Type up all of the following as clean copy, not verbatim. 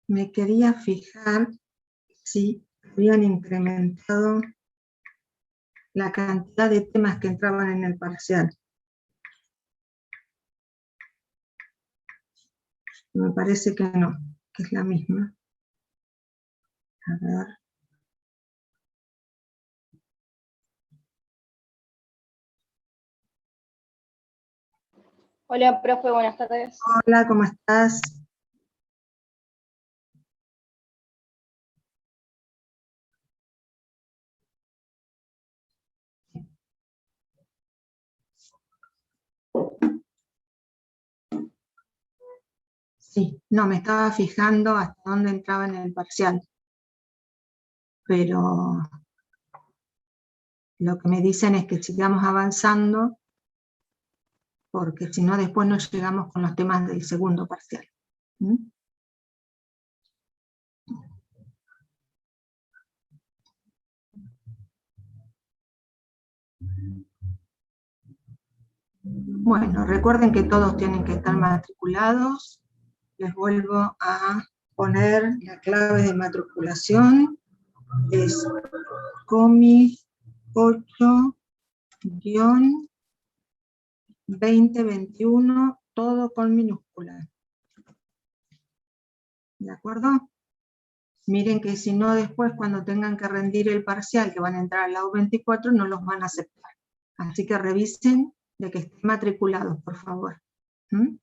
me quería fijar si habían incrementado la cantidad de temas que entraban en el parcial. Me parece que no, que es la misma. A ver. Hola, profe, buenas tardes. Hola, ¿cómo estás? Sí, no, me estaba fijando hasta dónde entraba en el parcial. Pero lo que me dicen es que sigamos avanzando, porque si no después no llegamos con los temas del segundo parcial. ¿Mm? Bueno, recuerden que todos tienen que estar matriculados. Les vuelvo a poner la clave de matriculación. Es COMI 8-2021, todo con minúscula. ¿De acuerdo? Miren que si no después cuando tengan que rendir el parcial, que van a entrar al lado 24, no los van a aceptar. Así que revisen de que estén matriculados, por favor. ¿Mm?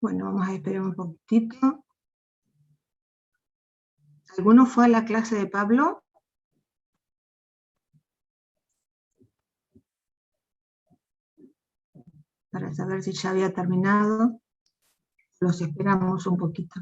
Bueno, vamos a esperar un poquitito. ¿Alguno fue a la clase de Pablo? Para saber si ya había terminado. Los esperamos un poquito.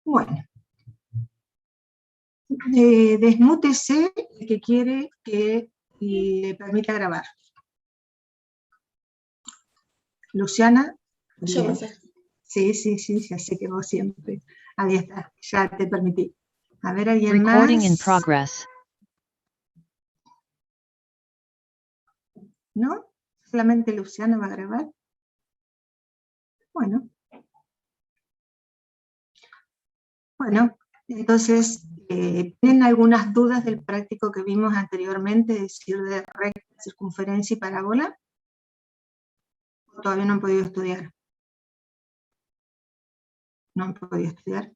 Bueno, desmútese el que quiere que le permita grabar. Luciana. Yo, Bien. profe. Sí, ya sé que vos siempre. Ahí está, ya te permití. A ver, ¿alguien Recording más? in progress. ¿No? ¿Solamente Luciana va a grabar? Bueno. Bueno, entonces, ¿tienen algunas dudas del práctico que vimos anteriormente, es decir, de recta, circunferencia y parábola? ¿O todavía no han podido estudiar? ¿No han podido estudiar?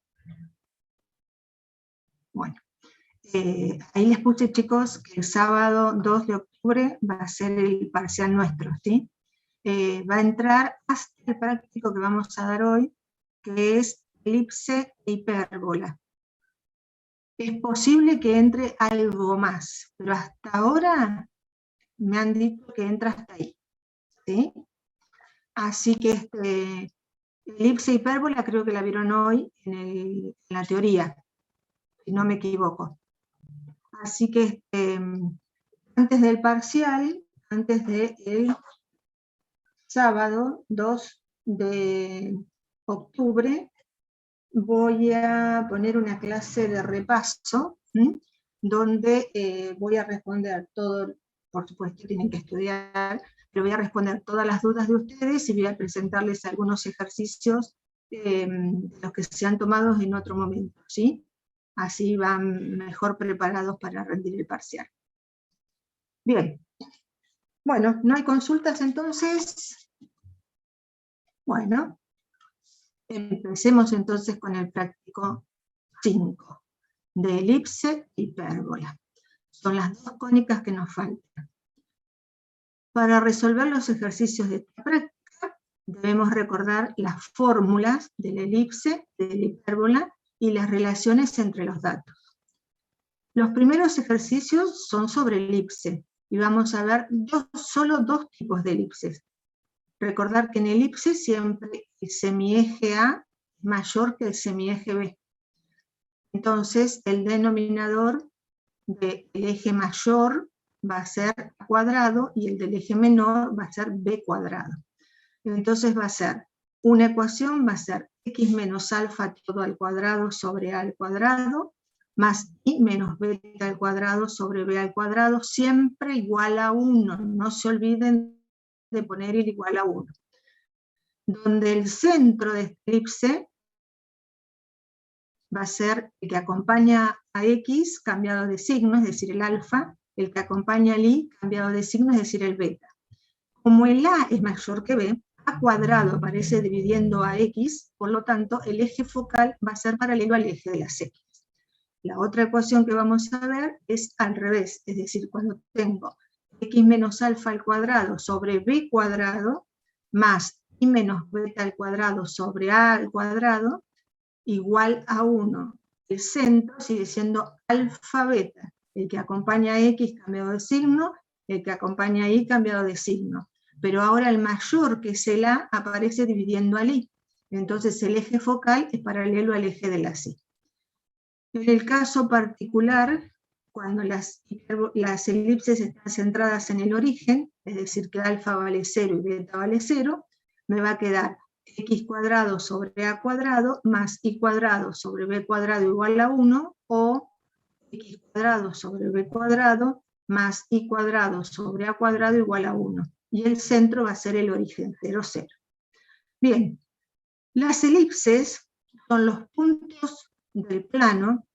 Bueno, ahí les puse, chicos, que el sábado 2 de octubre va a ser el parcial nuestro, ¿sí? Va a entrar hasta el práctico que vamos a dar hoy, que es elipse e hipérbola. Es posible que entre algo más, pero hasta ahora me han dicho que entra hasta ahí, ¿sí? Así que elipse e hipérbola creo que la vieron hoy en la teoría, si no me equivoco. Así que antes del parcial, antes del sábado 2 de octubre, voy a poner una clase de repaso, donde voy a responder todo, por supuesto tienen que estudiar, pero voy a responder todas las dudas de ustedes y voy a presentarles algunos ejercicios los que se han tomado en otro momento, ¿sí? Así van mejor preparados para rendir el parcial. Bien. Bueno, ¿no hay consultas entonces? Bueno. Empecemos entonces con el práctico 5, de elipse e hipérbola. Son las dos cónicas que nos faltan. Para resolver los ejercicios de esta práctica, debemos recordar las fórmulas de la elipse, de la hipérbola y las relaciones entre los datos. Los primeros ejercicios son sobre elipse, y vamos a ver solo dos tipos de elipses. Recordar que en elipse siempre el semieje A es mayor que el semieje B. Entonces, el denominador del eje mayor va a ser A cuadrado y el del eje menor va a ser B cuadrado. Entonces va a ser, una ecuación va a ser x menos alfa todo al cuadrado sobre A al cuadrado, más y menos beta al cuadrado sobre B al cuadrado, siempre igual a 1. No se olviden de poner el igual a 1. Donde el centro de esta elipse va a ser el que acompaña a x cambiado de signo, es decir, el alfa, el que acompaña al y cambiado de signo, es decir, el beta. Como el a es mayor que b, a cuadrado aparece dividiendo a x, por lo tanto, el eje focal va a ser paralelo al eje de las x. La otra ecuación que vamos a ver es al revés, es decir, cuando tengo x menos alfa al cuadrado sobre b cuadrado, más y menos beta al cuadrado sobre a al cuadrado, igual a 1. El centro sigue siendo alfa beta, el que acompaña a x cambiado de signo, el que acompaña a y cambiado de signo. Pero ahora el mayor, que es el a, aparece dividiendo al y. Entonces el eje focal es paralelo al eje de la y. En el caso particular, cuando las elipses están centradas en el origen, es decir, que alfa vale 0 y beta vale 0, me va a quedar x cuadrado sobre a cuadrado más y cuadrado sobre b cuadrado igual a 1, o x cuadrado sobre b cuadrado más y cuadrado sobre a cuadrado igual a 1. Y el centro va a ser el origen, 0, 0. Bien, las elipses son los puntos del plano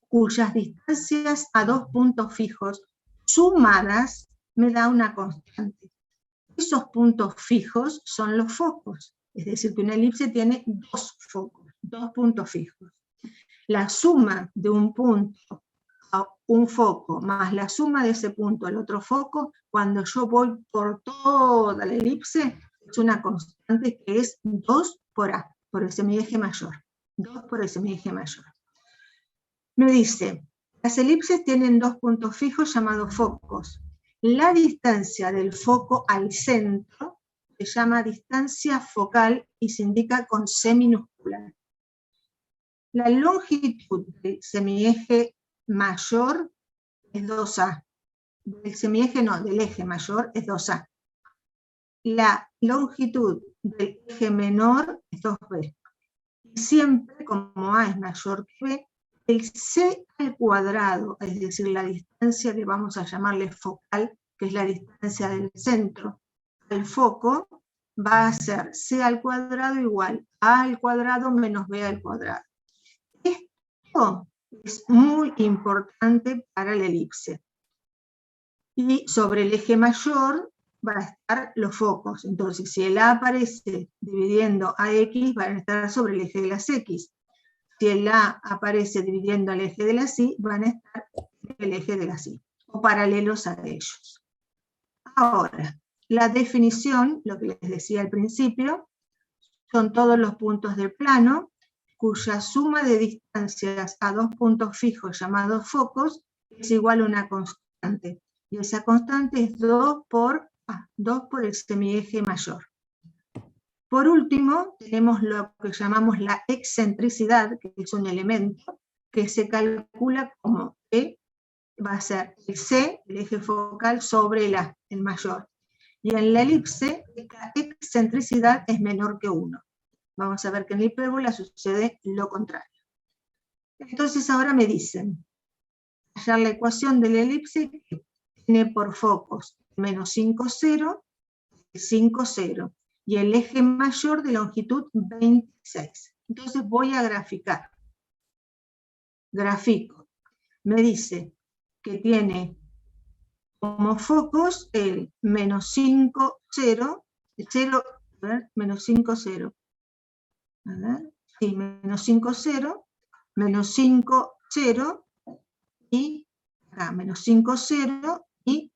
cuyas distancias a dos puntos fijos sumadas me da una constante. Esos puntos fijos son los focos, es decir, que una elipse tiene dos focos, dos puntos fijos. La suma de un punto a un foco más la suma de ese punto al otro foco, cuando yo voy por toda la elipse, es una constante que es 2 por A, por el semieje mayor. 2 por el semieje mayor. Me dice, las elipses tienen dos puntos fijos llamados focos. La distancia del foco al centro se llama distancia focal y se indica con C minúscula. La longitud del semieje mayor es 2A. Del semieje no, del eje mayor es 2A. La longitud del eje menor es 2B. Y siempre, como A es mayor que B, el C al cuadrado, es decir, la distancia que vamos a llamarle focal, que es la distancia del centro al foco, va a ser C al cuadrado igual A al cuadrado menos B al cuadrado. Esto es muy importante para la elipse. Y sobre el eje mayor van a estar los focos. Entonces, si el A aparece dividiendo a X, van a estar sobre el eje de las X. Si el A aparece dividiendo al eje de las Y, van a estar en el eje de las Y, o paralelos a ellos. Ahora, la definición, lo que les decía al principio, son todos los puntos del plano, cuya suma de distancias a dos puntos fijos llamados focos es igual a una constante. Y esa constante es 2 por el semieje mayor. Por último, tenemos lo que llamamos la excentricidad, que es un elemento que se calcula como E va a ser el C, el eje focal, sobre el A, el mayor. Y en la elipse, la excentricidad es menor que 1. Vamos a ver que en la hipérbola sucede lo contrario. Entonces ahora me dicen, hallar la ecuación de la elipse que tiene por focos menos 5, 0, 5, 0. Y el eje mayor de longitud 26. Entonces voy a graficar. Grafico. Me dice que tiene como focos el menos 5, 0, menos 5, 0. A ver, sí, menos 5, 0, menos 5, 0, y acá, menos 5, 0, y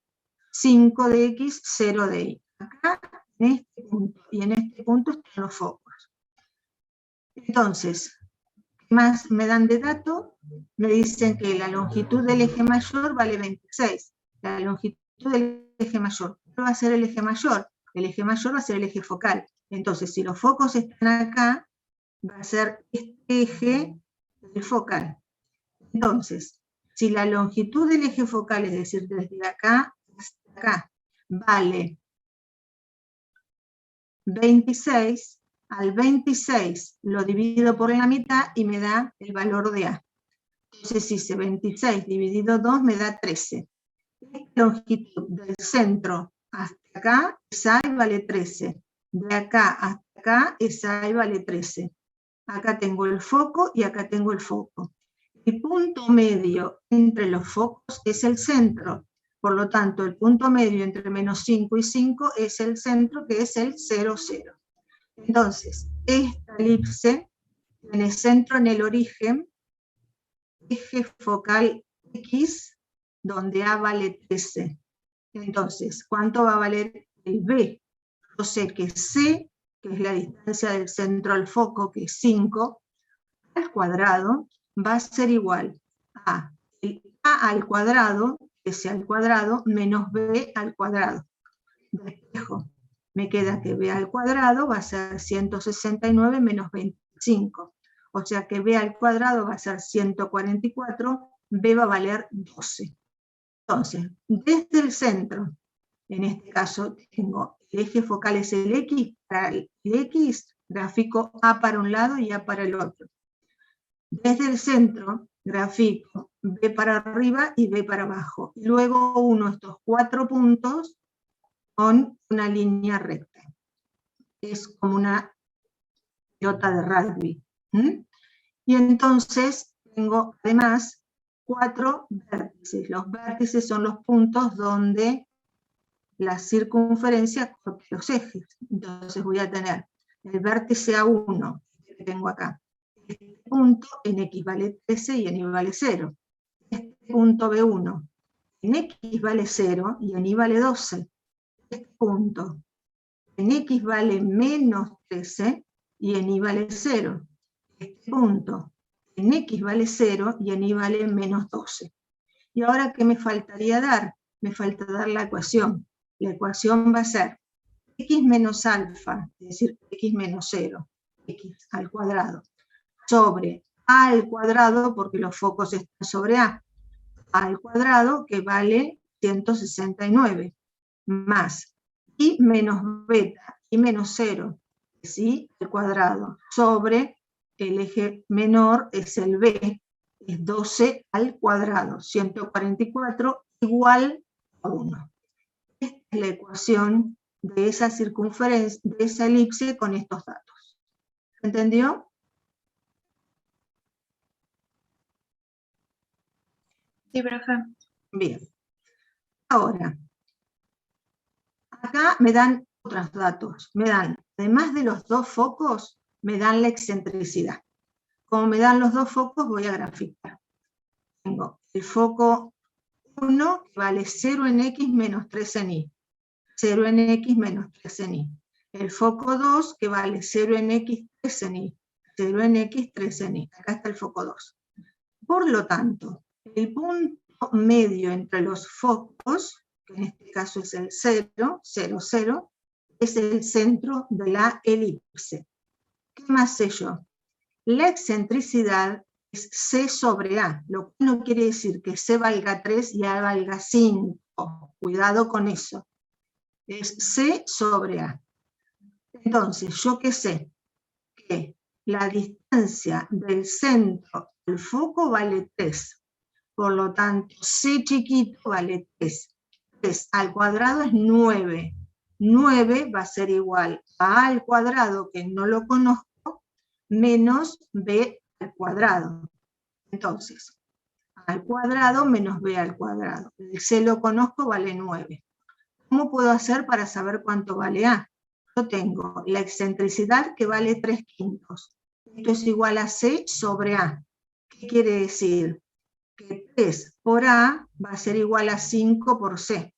5 de X, 0 de Y. Acá, en este punto, y en este punto están los focos. Entonces, ¿qué más me dan de dato? Me dicen que la longitud del eje mayor vale 26. La longitud del eje mayor. ¿Cuál va a ser el eje mayor? El eje mayor va a ser el eje focal. Entonces, si los focos están acá, va a ser este eje el focal. Entonces, si la longitud del eje focal, es decir, desde acá hasta acá, vale 26, al 26 lo divido por la mitad y me da el valor de A. Entonces hice 26 dividido 2 me da 13. Esta longitud del centro hasta acá es A y vale 13. De acá hasta acá es A y vale 13. Acá tengo el foco y acá tengo el foco. El punto medio entre los focos es el centro. Por lo tanto, el punto medio entre menos 5 y 5 es el centro, que es el 0, 0. Entonces, esta elipse tiene centro en el origen, eje focal X, donde A vale 13. Entonces, ¿cuánto va a valer el B? Yo sé que C, que es la distancia del centro al foco, que es 5, al cuadrado, va a ser igual a el A al cuadrado, S al cuadrado, menos B al cuadrado. Despejo. Me queda que B al cuadrado va a ser 169 menos 25. O sea que B al cuadrado va a ser 144, B va a valer 12. Entonces, desde el centro, en este caso tengo el eje focal es el X, para el X grafico A para un lado y A para el otro. Desde el centro grafico B para arriba y B para abajo. Luego uno estos 4 puntos con una línea recta. Es como una pelota de rugby. Y entonces tengo además 4 vértices. Los vértices son los puntos donde la circunferencia corta los ejes. Entonces voy a tener el vértice A1, que tengo acá. Este punto en X vale 13 y en Y vale 0. Este punto B1 en X vale 0 y en Y vale 12. Este punto en X vale menos 13 y en Y vale 0. Este punto en X vale 0 y en Y vale menos 12. ¿Y ahora qué me faltaría dar? Me falta dar la ecuación. La ecuación va a ser X menos alfa, es decir, X menos 0, X al cuadrado, sobre A al cuadrado, porque los focos están sobre A al cuadrado, que vale 169, más y menos beta, y menos 0, es y al cuadrado, sobre el eje menor es el B, es 12 al cuadrado, 144 igual a 1. Esta es la ecuación de esa circunferencia, de esa elipse con estos datos. ¿Entendió? Sí, profe. Bien. Ahora, acá me dan otros datos. Me dan, además de los 2 focos, me dan la excentricidad. Como me dan los 2 focos, voy a graficar. Tengo el foco 1, que vale 0 en X menos 3 en Y. 0 en X menos 3 en Y. El foco 2, que vale 0 en X, 3 en Y. 0 en X, 3 en Y. Acá está el foco 2. Por lo tanto, el punto medio entre los focos, que en este caso es el 0, 0, 0, es el centro de la elipse. ¿Qué más sé yo? La excentricidad es C sobre A, lo que no quiere decir que C valga 3 y A valga 5. Cuidado con eso. Es C sobre A. Entonces, ¿yo qué sé? Que la distancia del centro al foco vale 3. Por lo tanto, C chiquito vale 3. 3 al cuadrado es 9. 9 va a ser igual a A al cuadrado, que no lo conozco, menos B al cuadrado. Entonces, A al cuadrado menos B al cuadrado. El C lo conozco, vale 9. ¿Cómo puedo hacer para saber cuánto vale A? Yo tengo la excentricidad que vale 3/5. Esto es igual a C sobre A. ¿Qué quiere decir? Que 3 por A va a ser igual a 5 por C.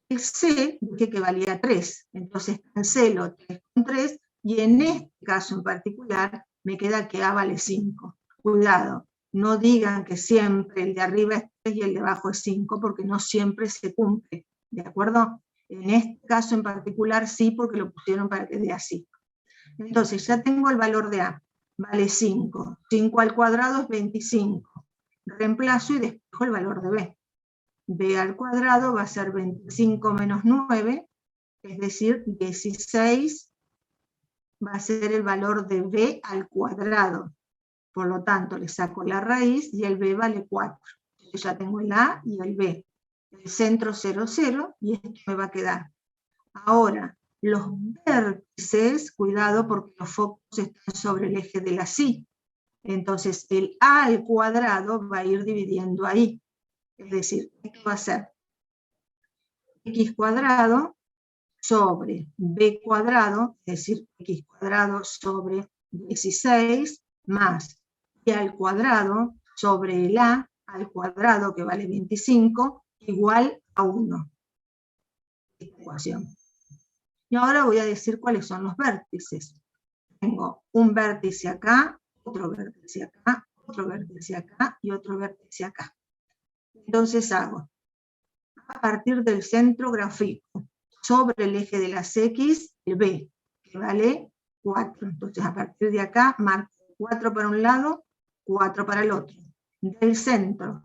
El C dije que valía 3, entonces cancelo 3 con 3, y en este caso en particular me queda que A vale 5. Cuidado, no digan que siempre el de arriba es 3 y el de abajo es 5, porque no siempre se cumple, ¿de acuerdo? En este caso en particular sí, porque lo pusieron para que dé así. Entonces ya tengo el valor de A, vale 5. 5 al cuadrado es 25. Reemplazo y despejo el valor de B. B al cuadrado va a ser 25 menos 9, es decir, 16 va a ser el valor de B al cuadrado. Por lo tanto, le saco la raíz y el B vale 4. Entonces ya tengo el A y el B. El centro 0, 0, y esto me va a quedar. Ahora, los vértices, cuidado porque los focos están sobre el eje de la Y. Entonces, el A al cuadrado va a ir dividiendo ahí. Es decir, esto va a ser x cuadrado sobre b cuadrado, es decir, x cuadrado sobre 16, más y al cuadrado sobre el a al cuadrado, que vale 25, igual a 1. Esta ecuación. Y ahora voy a decir cuáles son los vértices. Tengo un vértice acá, otro vértice acá, otro vértice acá y otro vértice acá. Entonces hago, a partir del centro grafico, sobre el eje de las X, el B, que vale 4. Entonces a partir de acá marco 4 para un lado, 4 para el otro. Del centro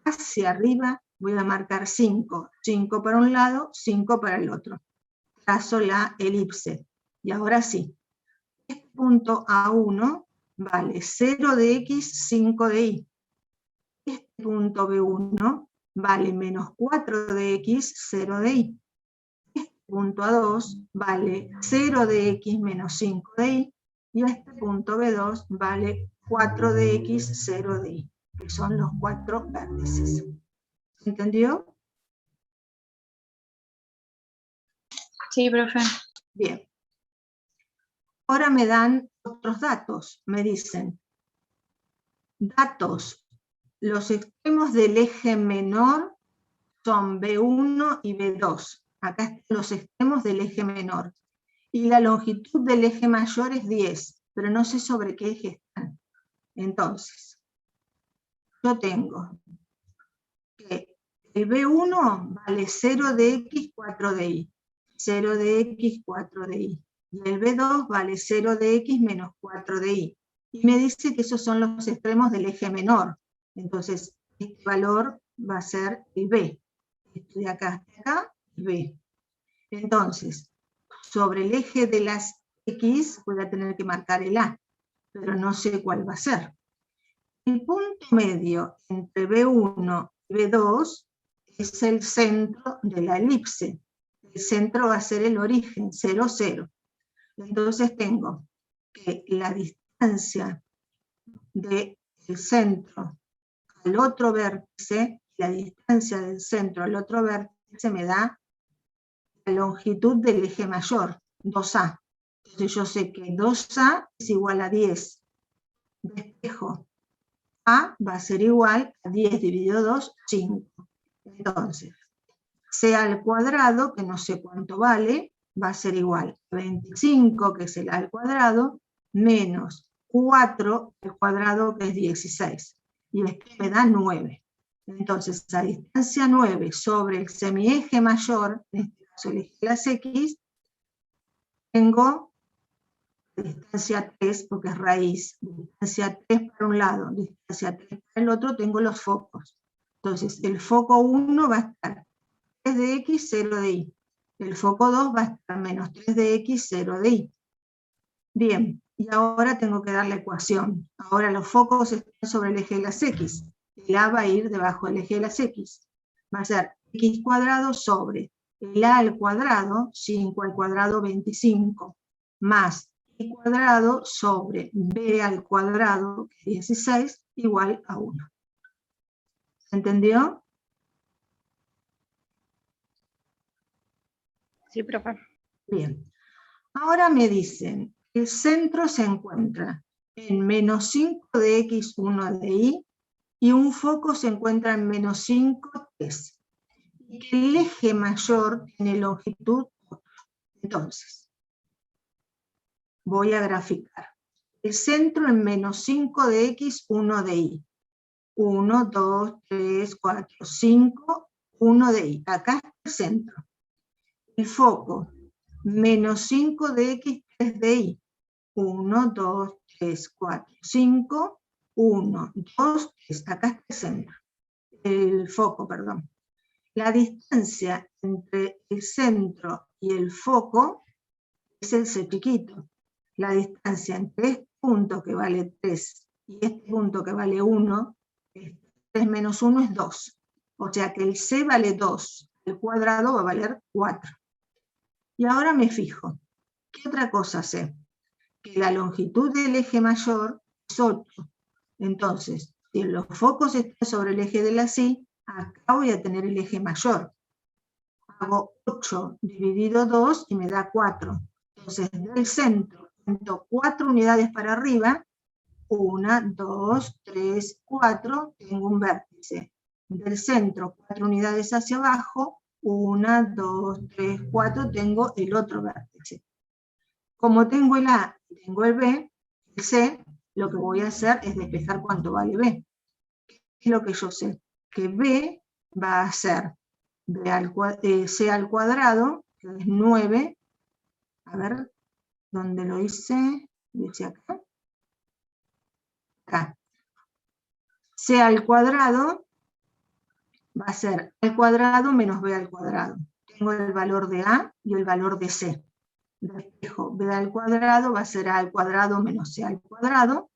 hacia arriba voy a marcar 5. 5 para un lado, 5 para el otro. Trazo la elipse. Y ahora sí, este punto A1 vale 0 de X, 5 de Y. Este punto B1 vale menos 4 de X, 0 de Y. Este punto A2 vale 0 de X menos 5 de Y. Y este punto B2 vale 4 de X, 0 de Y, que son los 4 vértices. ¿Entendió? Sí, profe. Bien. Ahora me dan otros datos. Me dicen, datos, los extremos del eje menor son B1 y B2. Acá están los extremos del eje menor. Y la longitud del eje mayor es 10, pero no sé sobre qué eje están. Entonces, yo tengo que el B1 vale 0 de X, 4 de Y. 0 de X, 4 de Y. Y el B2 vale 0 de X menos 4 de Y. Y me dice que esos son los extremos del eje menor. Entonces, este valor va a ser el B. Esto de acá hasta acá, B. Entonces, sobre el eje de las X voy a tener que marcar el A, pero no sé cuál va a ser. El punto medio entre B1 y B2 es el centro de la elipse. El centro va a ser el origen, 0, 0. Entonces tengo que la distancia del centro al otro vértice, la distancia del centro al otro vértice me da la longitud del eje mayor, 2A. Entonces yo sé que 2A es igual a 10. Despejo. A va a ser igual a 10 dividido 2, 5. Entonces, C al cuadrado, que no sé cuánto vale, va a ser igual a 25, que es el A al cuadrado, menos 4 al cuadrado, que es 16. Y esto me da 9. Entonces, a distancia 9 sobre el semieje mayor, en este caso el eje de las X, tengo distancia 3, porque es raíz, distancia 3 para un lado, distancia 3 para el otro, tengo los focos. Entonces, el foco 1 va a estar 3 de X, 0 de Y. El foco 2 va a estar menos 3 de X, 0 de Y. Bien, y ahora tengo que dar la ecuación. Ahora los focos están sobre el eje de las X. El A va a ir debajo del eje de las X. Va a ser X cuadrado sobre el A al cuadrado, 5 al cuadrado, 25, más Y cuadrado sobre B al cuadrado, 16, igual a 1. ¿Se entendió? Sí, profe. Bien. Ahora me dicen, el centro se encuentra en menos 5 de X, 1 de Y, y un foco se encuentra en menos 5, 3. Y que el eje mayor tiene longitud 8. Entonces, voy a graficar. El centro en menos 5 de X, 1 de Y. 1, 2, 3, 4, 5, 1 de Y. Acá está el centro. El foco, menos 5 de X, 3 de Y. 1, 2, 3, 4, 5, 1, 2, 3. Acá está el centro. El foco, perdón. La distancia entre el centro y el foco es el C chiquito. La distancia entre este punto que vale 3 y este punto que vale 1, 3 menos 1 es 2. O sea que el C vale 2, el cuadrado va a valer 4. Y ahora me fijo, ¿qué otra cosa sé? Que la longitud del eje mayor es 8. Entonces, si los focos están sobre el eje de la Y, acá voy a tener el eje mayor. Hago 8 dividido 2 y me da 4. Entonces, del centro, cuento 4 unidades para arriba, 1, 2, 3, 4, tengo un vértice. Del centro, 4 unidades hacia abajo, 1, 2, 3, 4, tengo el otro vértice. Como tengo el A y tengo el B, el C, lo que voy a hacer es despejar cuánto vale B. Es lo que yo sé, que B va a ser C al cuadrado, que es 9, a ver, ¿dónde lo hice? Dice acá. Acá. C al cuadrado va a ser al cuadrado menos B al cuadrado. Tengo el valor de A y el valor de C. Despejo B al cuadrado, va a ser A al cuadrado menos C al cuadrado,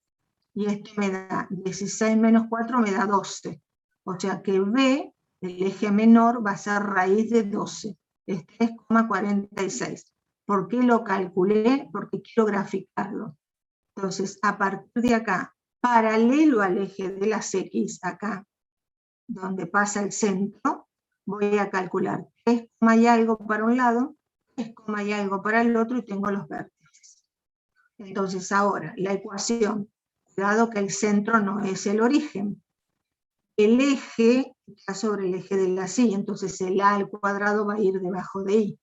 y esto me da 16 menos 4 me da 12. O sea que B, el eje menor, va a ser raíz de 12, es 3,46. ¿Por qué lo calculé? Porque quiero graficarlo. Entonces, a partir de acá, paralelo al eje de las X, acá, donde pasa el centro, voy a calcular 3, y algo para un lado, 3, y algo para el otro, y tengo los vértices. Entonces ahora, la ecuación, dado que el centro no es el origen, el eje está sobre el eje de la Y, entonces el A al cuadrado va a ir debajo de Y.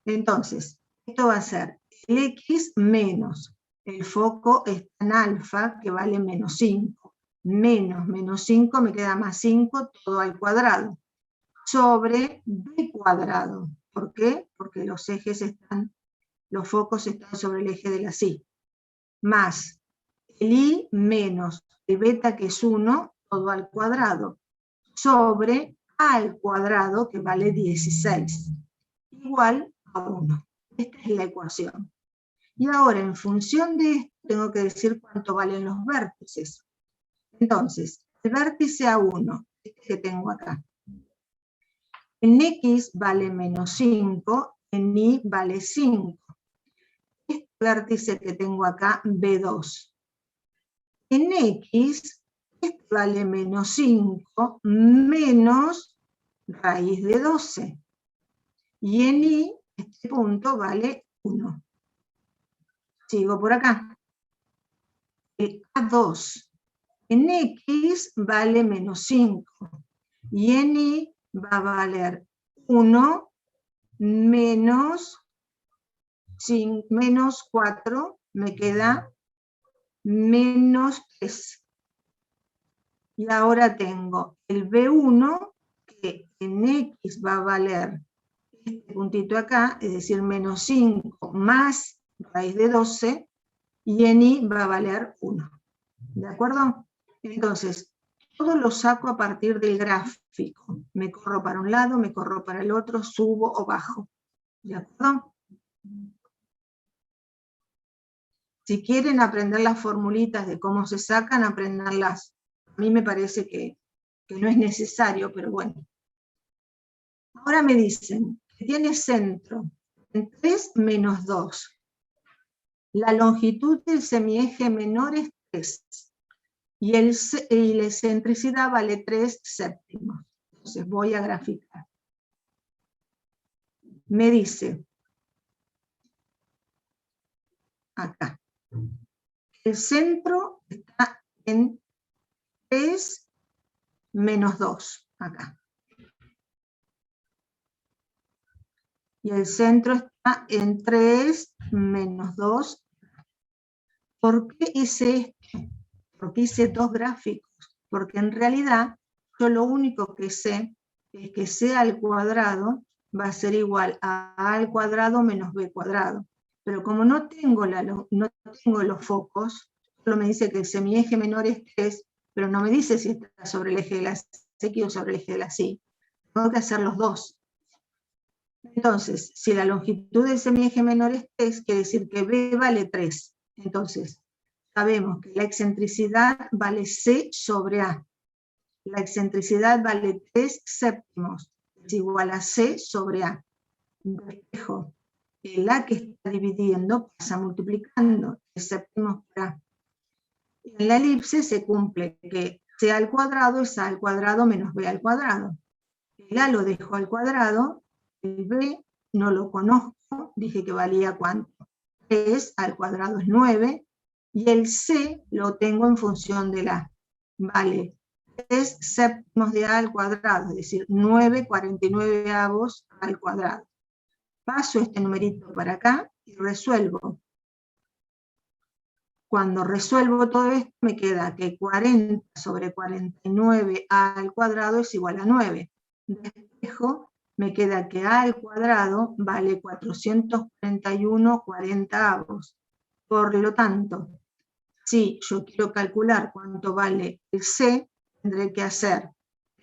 Entonces, esto va a ser el X menos, el foco está en alfa, que vale menos 5, menos 5 me queda más 5, todo al cuadrado, sobre B cuadrado. ¿Por qué? Porque los focos están sobre el eje de la Y. Más el I menos el beta, que es 1, todo al cuadrado, sobre A al cuadrado, que vale 16, igual a 1. Esta es la ecuación. Y ahora, en función de esto, tengo que decir cuánto valen los vértices. Entonces, el vértice A1, este que tengo acá, en X vale menos 5, en Y vale 5. Este vértice que tengo acá, B2. En X, este vale menos 5 menos raíz de 12. Y en Y, este punto vale 1. Sigo por acá. El A2. En X vale menos 5. Y en Y va a valer 1 menos 4, me queda menos 3. Y ahora tengo el B1, que en X va a valer este puntito acá, es decir, menos 5 más raíz de 12, y en Y va a valer 1. ¿De acuerdo? Entonces, todo lo saco a partir del gráfico. Me corro para un lado, me corro para el otro, subo o bajo. ¿De acuerdo? Si quieren aprender las formulitas de cómo se sacan, aprendanlas. A mí me parece que no es necesario, pero bueno. Ahora me dicen que tiene centro en 3 menos 2. La longitud del semieje menor es 3. Y la excentricidad vale 3 séptimos. Entonces voy a graficar. Me dice, acá, el centro está en 3 menos 2, acá. Y el centro está en 3 menos 2. ¿Por qué hice esto? ¿Por qué hice dos gráficos? Porque en realidad yo lo único que sé es que c al cuadrado va a ser igual a al cuadrado menos b cuadrado. Pero como no tengo los focos, solo me dice que el semieje menor es 3, pero no me dice si está sobre el eje de la X o sobre el eje de la Y. Tengo que hacer los dos. Entonces, si la longitud del semieje menor es 3, quiere decir que b vale 3. Entonces, sabemos que la excentricidad vale c sobre a. La excentricidad vale 3 séptimos, es igual a c sobre a. Despejo. El a que está dividiendo pasa multiplicando, 3 séptimos por a. En la elipse se cumple que c al cuadrado es a al cuadrado menos b al cuadrado. El a lo dejo al cuadrado, el b no lo conozco, dije que valía ¿cuánto? 3 al cuadrado es 9, y el c lo tengo en función del a. Vale 3 séptimos de a al cuadrado, es decir, 9/49 al cuadrado. Paso este numerito para acá y resuelvo. Cuando resuelvo todo esto me queda que 40 sobre 49 a al cuadrado es igual a 9. Despejo, me queda que a al cuadrado vale 441/40. Por lo tanto, si yo quiero calcular cuánto vale el c, tendré que hacer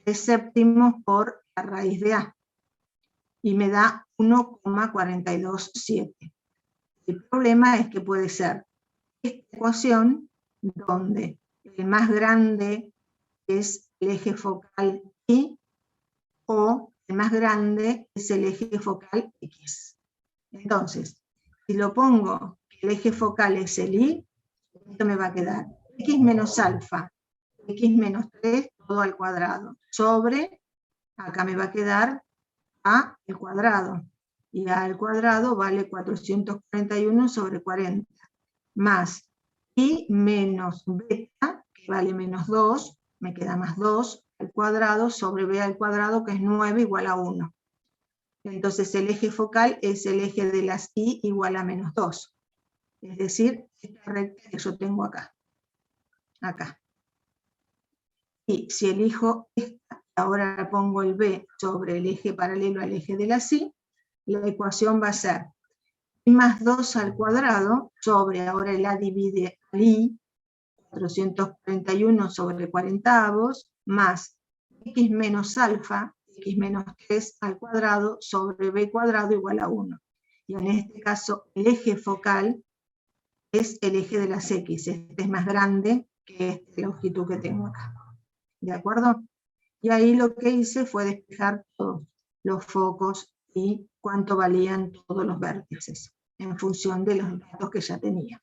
3 séptimos por la raíz de a. Y me da 1,427. El problema es que puede ser esta ecuación donde el más grande es el eje focal y, o el más grande es el eje focal x. Entonces, si lo pongo, el eje focal es el y, esto me va a quedar x menos alfa, x menos 3, todo al cuadrado, sobre, acá me va a quedar a al cuadrado, y a al cuadrado vale 441 sobre 40, más y menos beta, que vale menos 2, me queda más 2 al cuadrado sobre b al cuadrado, que es 9 igual a 1. Entonces el eje focal es el eje de las y igual a menos 2. Es decir, esta recta que yo tengo acá. Acá. Y si elijo esta, ahora pongo el b sobre el eje paralelo al eje de la y, la ecuación va a ser y más 2 al cuadrado sobre, ahora el a divide al y, 441 sobre 40, más x menos alfa, x menos 3 al cuadrado sobre b cuadrado igual a 1. Y en este caso el eje focal es el eje de las x, este es más grande que esta longitud que tengo acá. ¿De acuerdo? Y ahí lo que hice fue despejar todos los focos y cuánto valían todos los vértices, en función de los datos que ya tenía.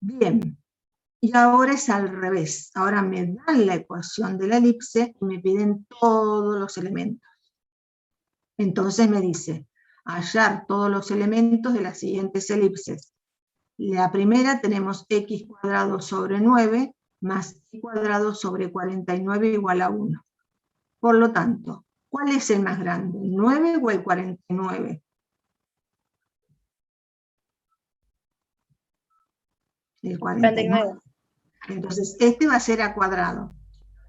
Bien, y ahora es al revés. Ahora me dan la ecuación de la elipse y me piden todos los elementos. Entonces me dice, hallar todos los elementos de las siguientes elipses. La primera tenemos x cuadrado sobre 9 más y cuadrado sobre 49 igual a 1. Por lo tanto, ¿cuál es el más grande? ¿El 9 o el 49? El 49. Entonces, este va a ser a cuadrado.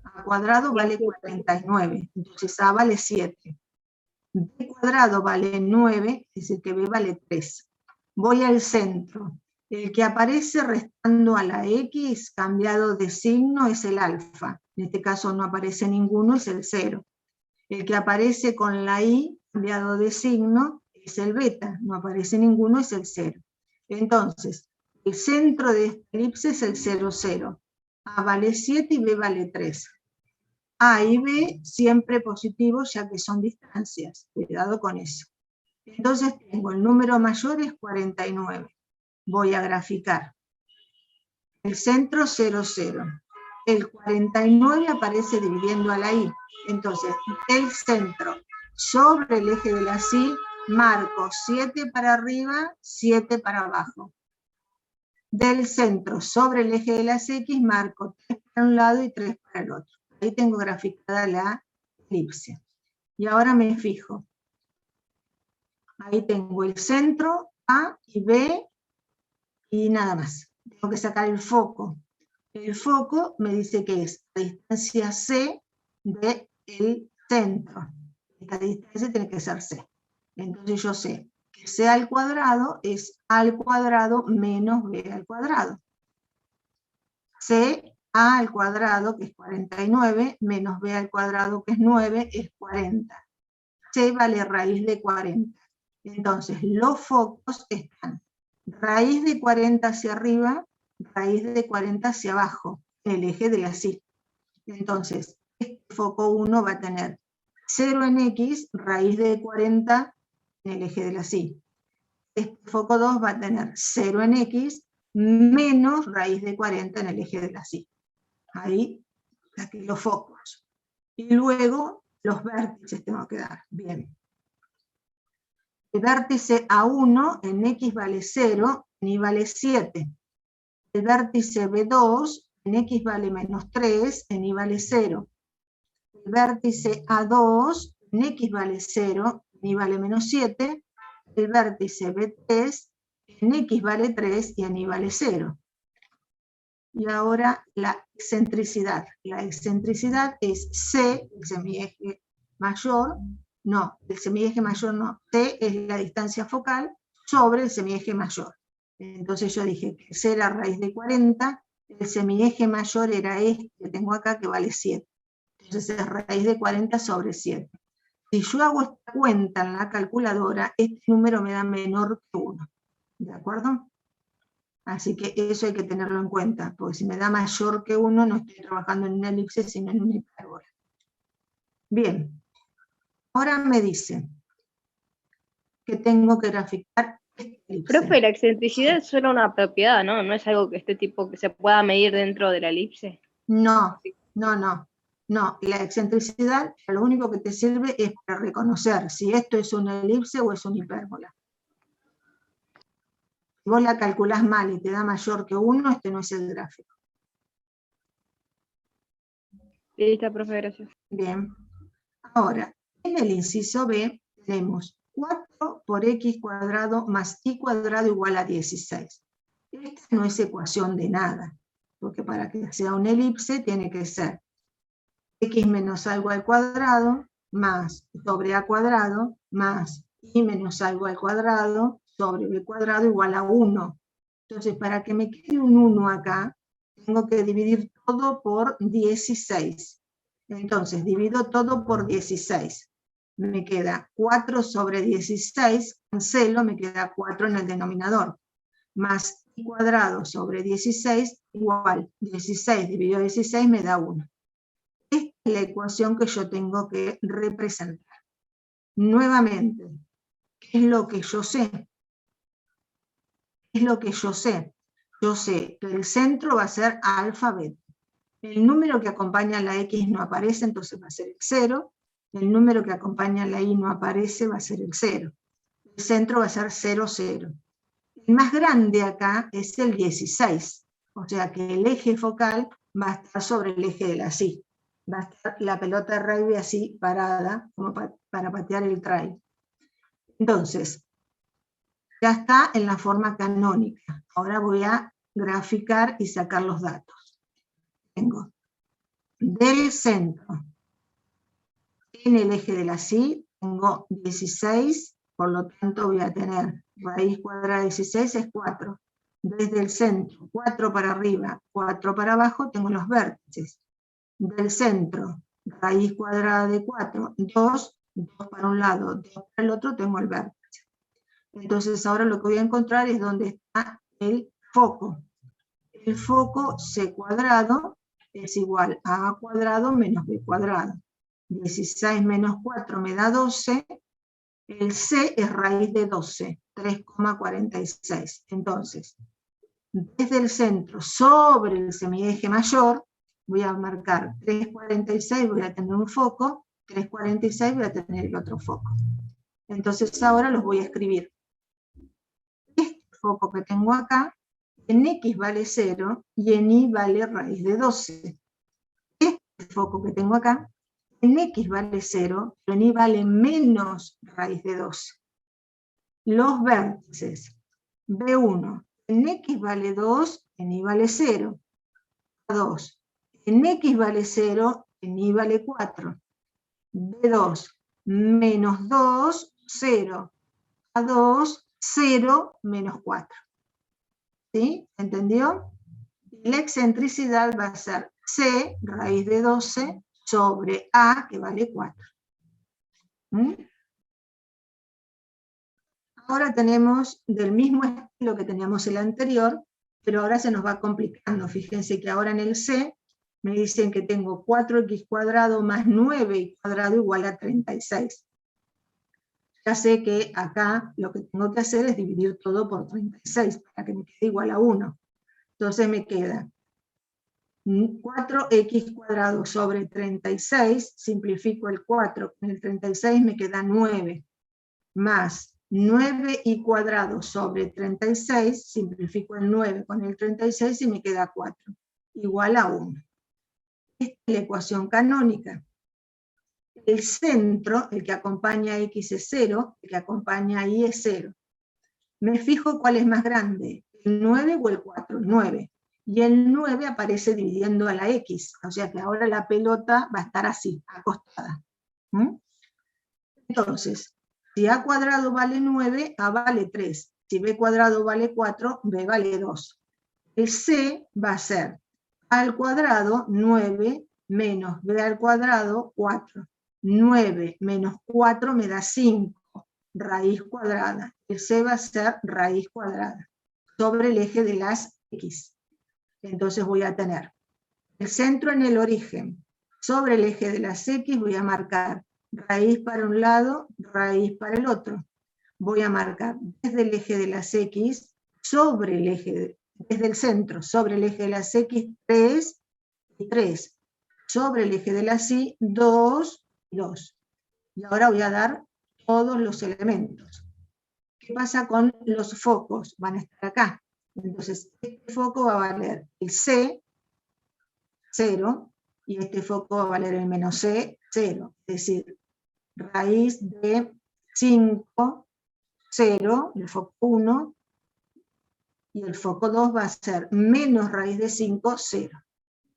A cuadrado vale 49. Entonces, a vale 7. B cuadrado vale 9, es decir, que B vale 3. Voy al centro. El que aparece restando a la X, cambiado de signo, es el alfa. En este caso no aparece ninguno, es el 0. El que aparece con la Y, cambiado de signo, es el beta. No aparece ninguno, es el 0. Entonces, el centro de esta elipse es el 0, 0. A vale 7 y B vale 3. A y B siempre positivos, ya que son distancias. Cuidado con eso. Entonces tengo el número mayor es 49. Voy a graficar. El centro 0, 0. El 49 aparece dividiendo a la Y. Entonces, el centro sobre el eje de la Y, marco 7 para arriba, 7 para abajo. Del centro sobre el eje de las X marco 3 para un lado y 3 para el otro. Ahí tengo graficada la elipse. Y ahora me fijo. Ahí tengo el centro, A y B, y nada más. Tengo que sacar el foco. El foco me dice que es la distancia C del centro. Esta distancia tiene que ser C. Entonces yo sé que C al cuadrado es A al cuadrado menos B al cuadrado. C A al cuadrado, que es 49, menos B al cuadrado, que es 9, es 40. C vale raíz de 40. Entonces, los focos están raíz de 40 hacia arriba, raíz de 40 hacia abajo, en el eje de la Y. Entonces, este foco 1 va a tener 0 en X, raíz de 40 en el eje de la Y. Este foco 2 va a tener 0 en X, menos raíz de 40 en el eje de la Y. Ahí saqué los focos. Y luego los vértices tengo que dar. Bien. El vértice A1 en X vale 0, en Y vale 7. El vértice B2 en X vale menos 3, en Y vale 0. El vértice A2 en X vale 0, en Y vale menos 7. El vértice B3 en X vale 3 y en Y vale 0. Y ahora la excentricidad. La excentricidad es C, el semieje mayor, no, el semieje mayor no, T es la distancia focal sobre el semieje mayor. Entonces yo dije que C era raíz de 40, el semieje mayor era este que tengo acá que vale 7. Entonces es raíz de 40 sobre 7. Si yo hago esta cuenta en la calculadora, este número me da menor que 1. ¿De acuerdo? Así que eso hay que tenerlo en cuenta, porque si me da mayor que 1, no estoy trabajando en una elipse, sino en una hipérbola. Bien, ahora me dice que tengo que graficar esta elipse. Profe, la excentricidad es solo una propiedad, ¿no? No es algo que tipo que se pueda medir dentro de la elipse. No, la excentricidad lo único que te sirve es para reconocer si esto es una elipse o es una hipérbola. Si vos la calculás mal y te da mayor que 1, este no es el gráfico. Listo, profe, gracias. Bien. Ahora, en el inciso B tenemos 4 por x cuadrado más y cuadrado igual a 16. Esta no es ecuación de nada, porque para que sea una elipse tiene que ser x menos algo al cuadrado más sobre a cuadrado más y menos algo al cuadrado sobre b cuadrado igual a 1. Entonces, para que me quede un 1 acá, tengo que dividir todo por 16. Entonces, divido todo por 16. Me queda 4 sobre 16, cancelo, me queda 4 en el denominador. Más y cuadrado sobre 16 igual 16 dividido 16 me da 1. Esta es la ecuación que yo tengo que representar. Nuevamente, ¿qué es lo que yo sé? ¿Qué es lo que yo sé? Yo sé que el centro va a ser alfa beta. El número que acompaña a la X no aparece, entonces va a ser el 0. El número que acompaña a la Y no aparece, va a ser el 0. El centro va a ser 0, 0. El más grande acá es el 16. O sea que el eje focal va a estar sobre el eje de la Y. Va a estar la pelota de rugby así parada, como para patear el try. Entonces, ya está en la forma canónica. Ahora voy a graficar y sacar los datos. Tengo del centro en el eje de la Y, tengo 16, por lo tanto voy a tener raíz cuadrada de 16 es 4. Desde el centro, 4 para arriba, 4 para abajo, tengo los vértices. Del centro, raíz cuadrada de 4, 2, 2 para un lado, 2 para el otro, tengo el vértice. Entonces ahora lo que voy a encontrar es dónde está el foco. El foco C cuadrado es igual a A cuadrado menos B cuadrado. 16 menos 4 me da 12. El C es raíz de 12, 3,46. Entonces, desde el centro sobre el semieje mayor, voy a marcar 3,46, voy a tener un foco, 3,46 voy a tener el otro foco. Entonces ahora los voy a escribir. Este foco que tengo acá en X vale 0 y en Y vale raíz de 12. Este foco que tengo acá, en X vale 0, pero en Y vale menos raíz de 12. Los vértices B1, en X vale 2, en Y vale 0. A2, en X vale 0, en Y vale 4. B2, menos 2, 0. A2, 0, menos 4. ¿Sí? ¿Entendió? La excentricidad va a ser C, raíz de 12, sobre A, que vale 4. ¿Mm? Ahora tenemos del mismo estilo que teníamos el anterior, pero ahora se nos va complicando. Fíjense que ahora en el C me dicen que tengo 4x cuadrado más 9y cuadrado igual a 36. Ya sé que acá lo que tengo que hacer es dividir todo por 36 para que me quede igual a 1. Entonces me queda 4x cuadrado sobre 36, simplifico el 4 con el 36, me queda 9, más 9y cuadrado sobre 36, simplifico el 9 con el 36 y me queda 4, igual a 1. Esta es la ecuación canónica. El centro, el que acompaña a X es 0, el que acompaña a Y es 0. Me fijo cuál es más grande, el 9 o el 4, 9. Y el 9 aparece dividiendo a la X, o sea que ahora la pelota va a estar así, acostada. ¿Mm? Entonces, si A cuadrado vale 9, A vale 3. Si B cuadrado vale 4, B vale 2. El C va a ser A al cuadrado, 9, menos B al cuadrado, 4. 9 menos 4 me da 5, raíz cuadrada. El C va a ser raíz cuadrada, sobre el eje de las X. Entonces voy a tener el centro en el origen, sobre el eje de las X voy a marcar raíz para un lado, raíz para el otro. Voy a marcar desde el eje de las X, sobre el eje, desde el centro, sobre el eje de las X, 3 y 3. Sobre el eje de las Y, 2 y 2. Y ahora voy a dar todos los elementos. ¿Qué pasa con los focos? Van a estar acá. Entonces, este foco va a valer el C, 0, y este foco va a valer el menos C, 0. Es decir, raíz de 5, 0, el foco 1, y el foco 2 va a ser menos raíz de 5, 0.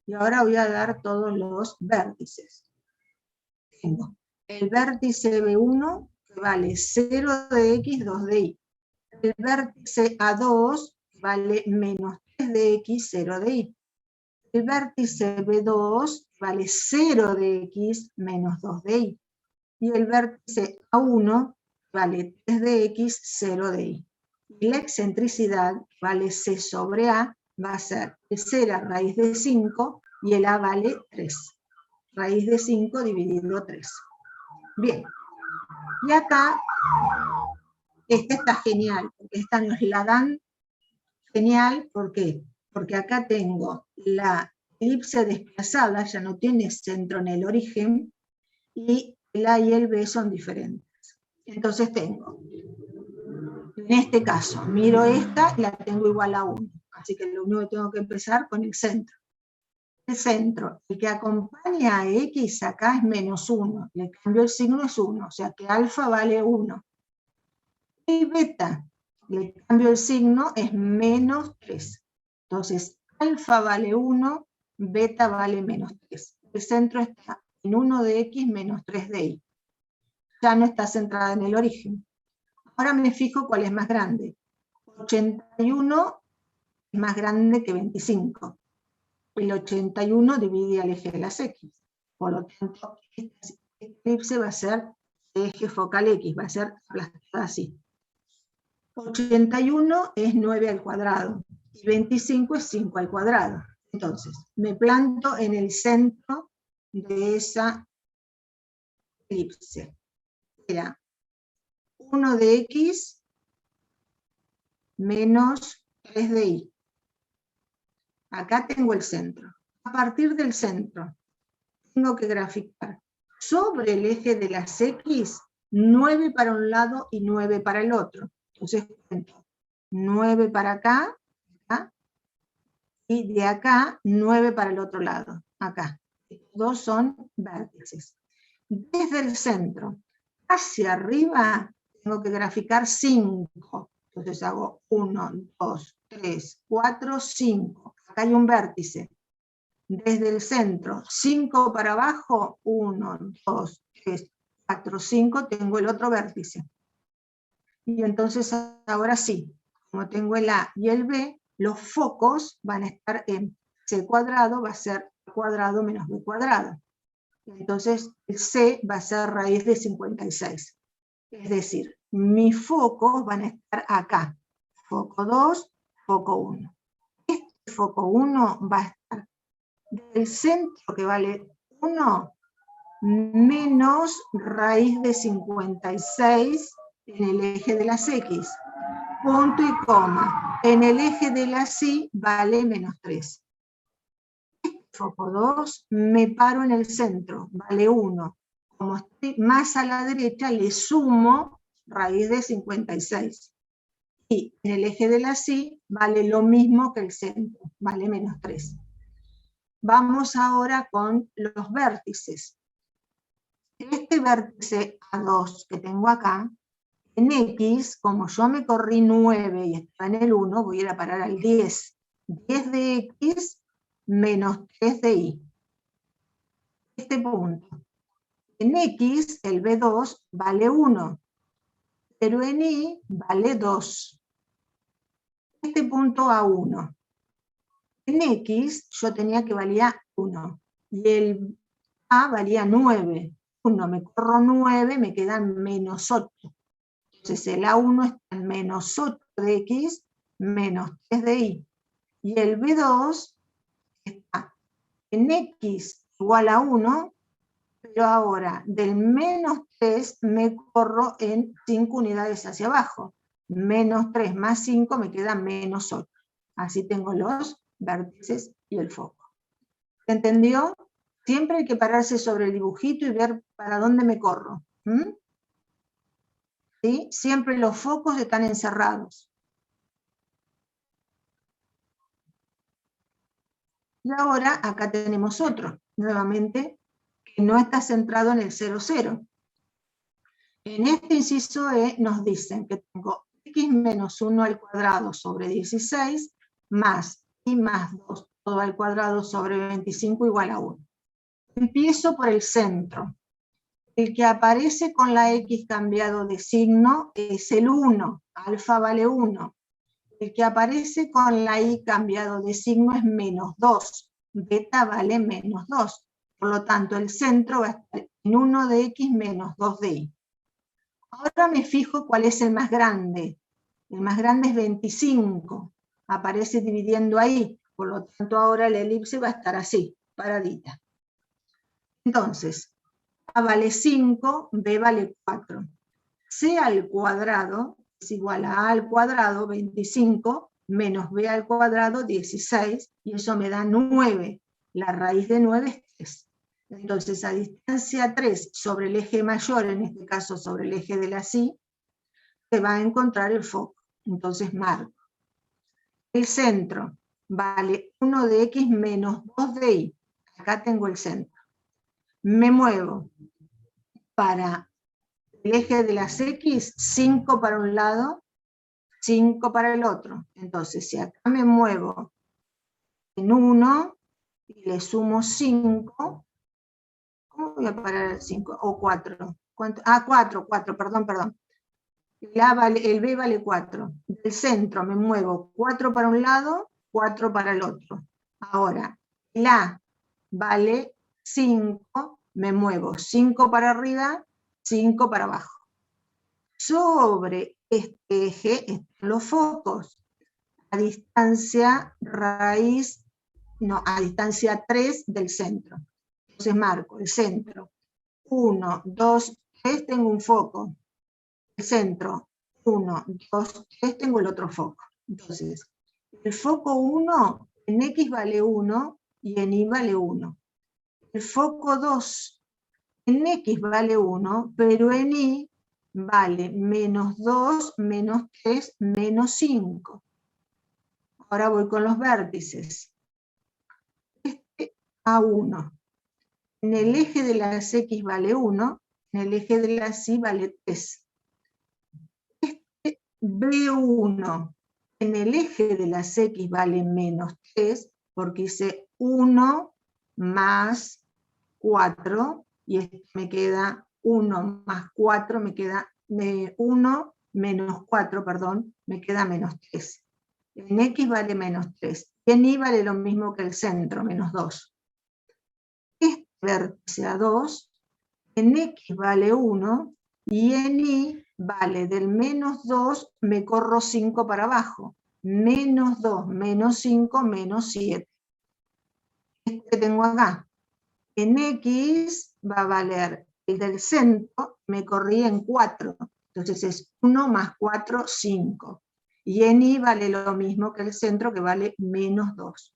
Y ahora voy a dar todos los vértices. Tengo el vértice B1, que vale 0 de X, 2 de Y. El vértice A2 vale menos 3 de X, 0 de Y. El vértice B2 vale 0 de X menos 2 de Y. Y el vértice A1 vale 3 de X, 0 de Y. Y la excentricidad vale C sobre A, va a ser el C a raíz de 5 y el A vale 3. Raíz de 5 dividido 3. Bien. Y acá, esta está genial, porque esta nos la dan genial, ¿por qué? Porque acá tengo la elipse desplazada, ya no tiene centro en el origen, y el A y el B son diferentes. Entonces tengo, en este caso, miro esta y la tengo igual a 1. Así que lo único que tengo que empezar con el centro. El centro, el que acompaña a X acá es menos 1, le cambio el signo es 1, o sea que alfa vale 1. Y beta, le cambio el signo, es menos 3. Entonces, alfa vale 1, beta vale menos 3. El centro está en 1 de X menos 3 de Y. Ya no está centrada en el origen. Ahora me fijo cuál es más grande. 81 es más grande que 25. El 81 divide al eje de las X. Por lo tanto, esta elipse va a ser eje focal X, va a ser aplastada así. 81 es 9 al cuadrado y 25 es 5 al cuadrado. Entonces, me planto en el centro de esa elipse. Era 1 de X menos 3 de Y. Acá tengo el centro. A partir del centro, tengo que graficar sobre el eje de las X, 9 para un lado y 9 para el otro. Entonces cuento 9 para acá, y de acá 9 para el otro lado, acá. Estos dos son vértices. Desde el centro hacia arriba tengo que graficar 5. Entonces hago 1, 2, 3, 4, 5. Acá hay un vértice. Desde el centro, 5 para abajo, 1, 2, 3, 4, 5, tengo el otro vértice. Y entonces ahora sí, como tengo el A y el B, los focos van a estar en C cuadrado, va a ser A cuadrado menos B cuadrado. Entonces el C va a ser raíz de 56. Es decir, mis focos van a estar acá. Foco 2, foco 1. Este foco 1 va a estar del centro, que vale 1, menos raíz de 56 en el eje de las X. Punto y coma. En el eje de las Y vale menos 3. Foco 2, me paro en el centro, vale 1. Como estoy más a la derecha, le sumo raíz de 56. Y en el eje de la Y vale lo mismo que el centro, vale menos 3. Vamos ahora con los vértices. Este vértice A2 que tengo acá, en X, como yo me corrí 9 y está en el 1, voy a ir a parar al 10. 10 de X menos 3 de Y. Este punto. En X, el B2 vale 1, pero en Y vale 2. Este punto A1. En X yo tenía que valía 1, y el A valía 9. 1, me corro 9, me quedan menos 8. Entonces el A1 está en menos 8 de X, menos 3 de Y. Y el B2 está en X igual a 1, pero ahora del menos 3 me corro en 5 unidades hacia abajo. Menos 3 más 5 me queda menos 8. Así tengo los vértices y el foco. ¿Se entendió? Siempre hay que pararse sobre el dibujito y ver para dónde me corro. ¿Sí? Siempre los focos están encerrados. Y ahora acá tenemos otro, nuevamente, que no está centrado en el 0, 0. En este inciso E nos dicen que tengo x menos 1 al cuadrado sobre 16 más y más 2 todo al cuadrado sobre 25 igual a 1. Empiezo por el centro. El que aparece con la X cambiado de signo es el 1, alfa vale 1. El que aparece con la Y cambiado de signo es menos 2, beta vale menos 2. Por lo tanto, el centro va a estar en 1 de X menos 2 de Y. Ahora me fijo cuál es el más grande. El más grande es 25. Aparece dividiendo ahí. Por lo tanto, ahora la elipse va a estar así, paradita. Entonces, A vale 5, B vale 4. C al cuadrado es igual a A al cuadrado, 25, menos B al cuadrado, 16, y eso me da 9. La raíz de 9 es 3. Entonces, a distancia 3 sobre el eje mayor, en este caso sobre el eje de la Y, se va a encontrar el foco. Entonces, marco. El centro vale 1 de X menos 2 de Y. Acá tengo el centro. Me muevo para el eje de las X, 5 para un lado, 5 para el otro. Entonces, si acá me muevo en 1 y le sumo 5, ¿cómo voy a parar el 5? O 4. ¿Cuánto? 4, perdón. El B vale 4. Del centro me muevo 4 para un lado, 4 para el otro. Ahora, el A vale 5, me muevo 5 para arriba, 5 para abajo. Sobre este eje están los focos. A distancia a distancia 3 del centro. Entonces marco el centro. 1, 2, 3, tengo un foco. El centro, 1, 2, 3, tengo el otro foco. Entonces, el foco 1 en X vale 1 y en Y vale 1. El foco 2 en X vale 1, pero en Y vale menos 2, menos 3, menos 5. Ahora voy con los vértices. A1. En el eje de las X vale 1, en el eje de las Y vale 3. Este B1 en el eje de las X vale menos 3, porque hice 1 más 4, y esto me queda 1 más 4, me queda 1 menos 4, perdón, me queda menos 3. En X vale menos 3, y en Y vale lo mismo que el centro, menos 2. Este vértice A2, en X vale 1, y en Y vale del menos 2, me corro 5 para abajo. Menos 2, menos 5, menos 7. Este que tengo acá. En X va a valer el del centro, me corrí en 4. Entonces es 1 más 4, 5. Y en Y vale lo mismo que el centro, que vale menos 2.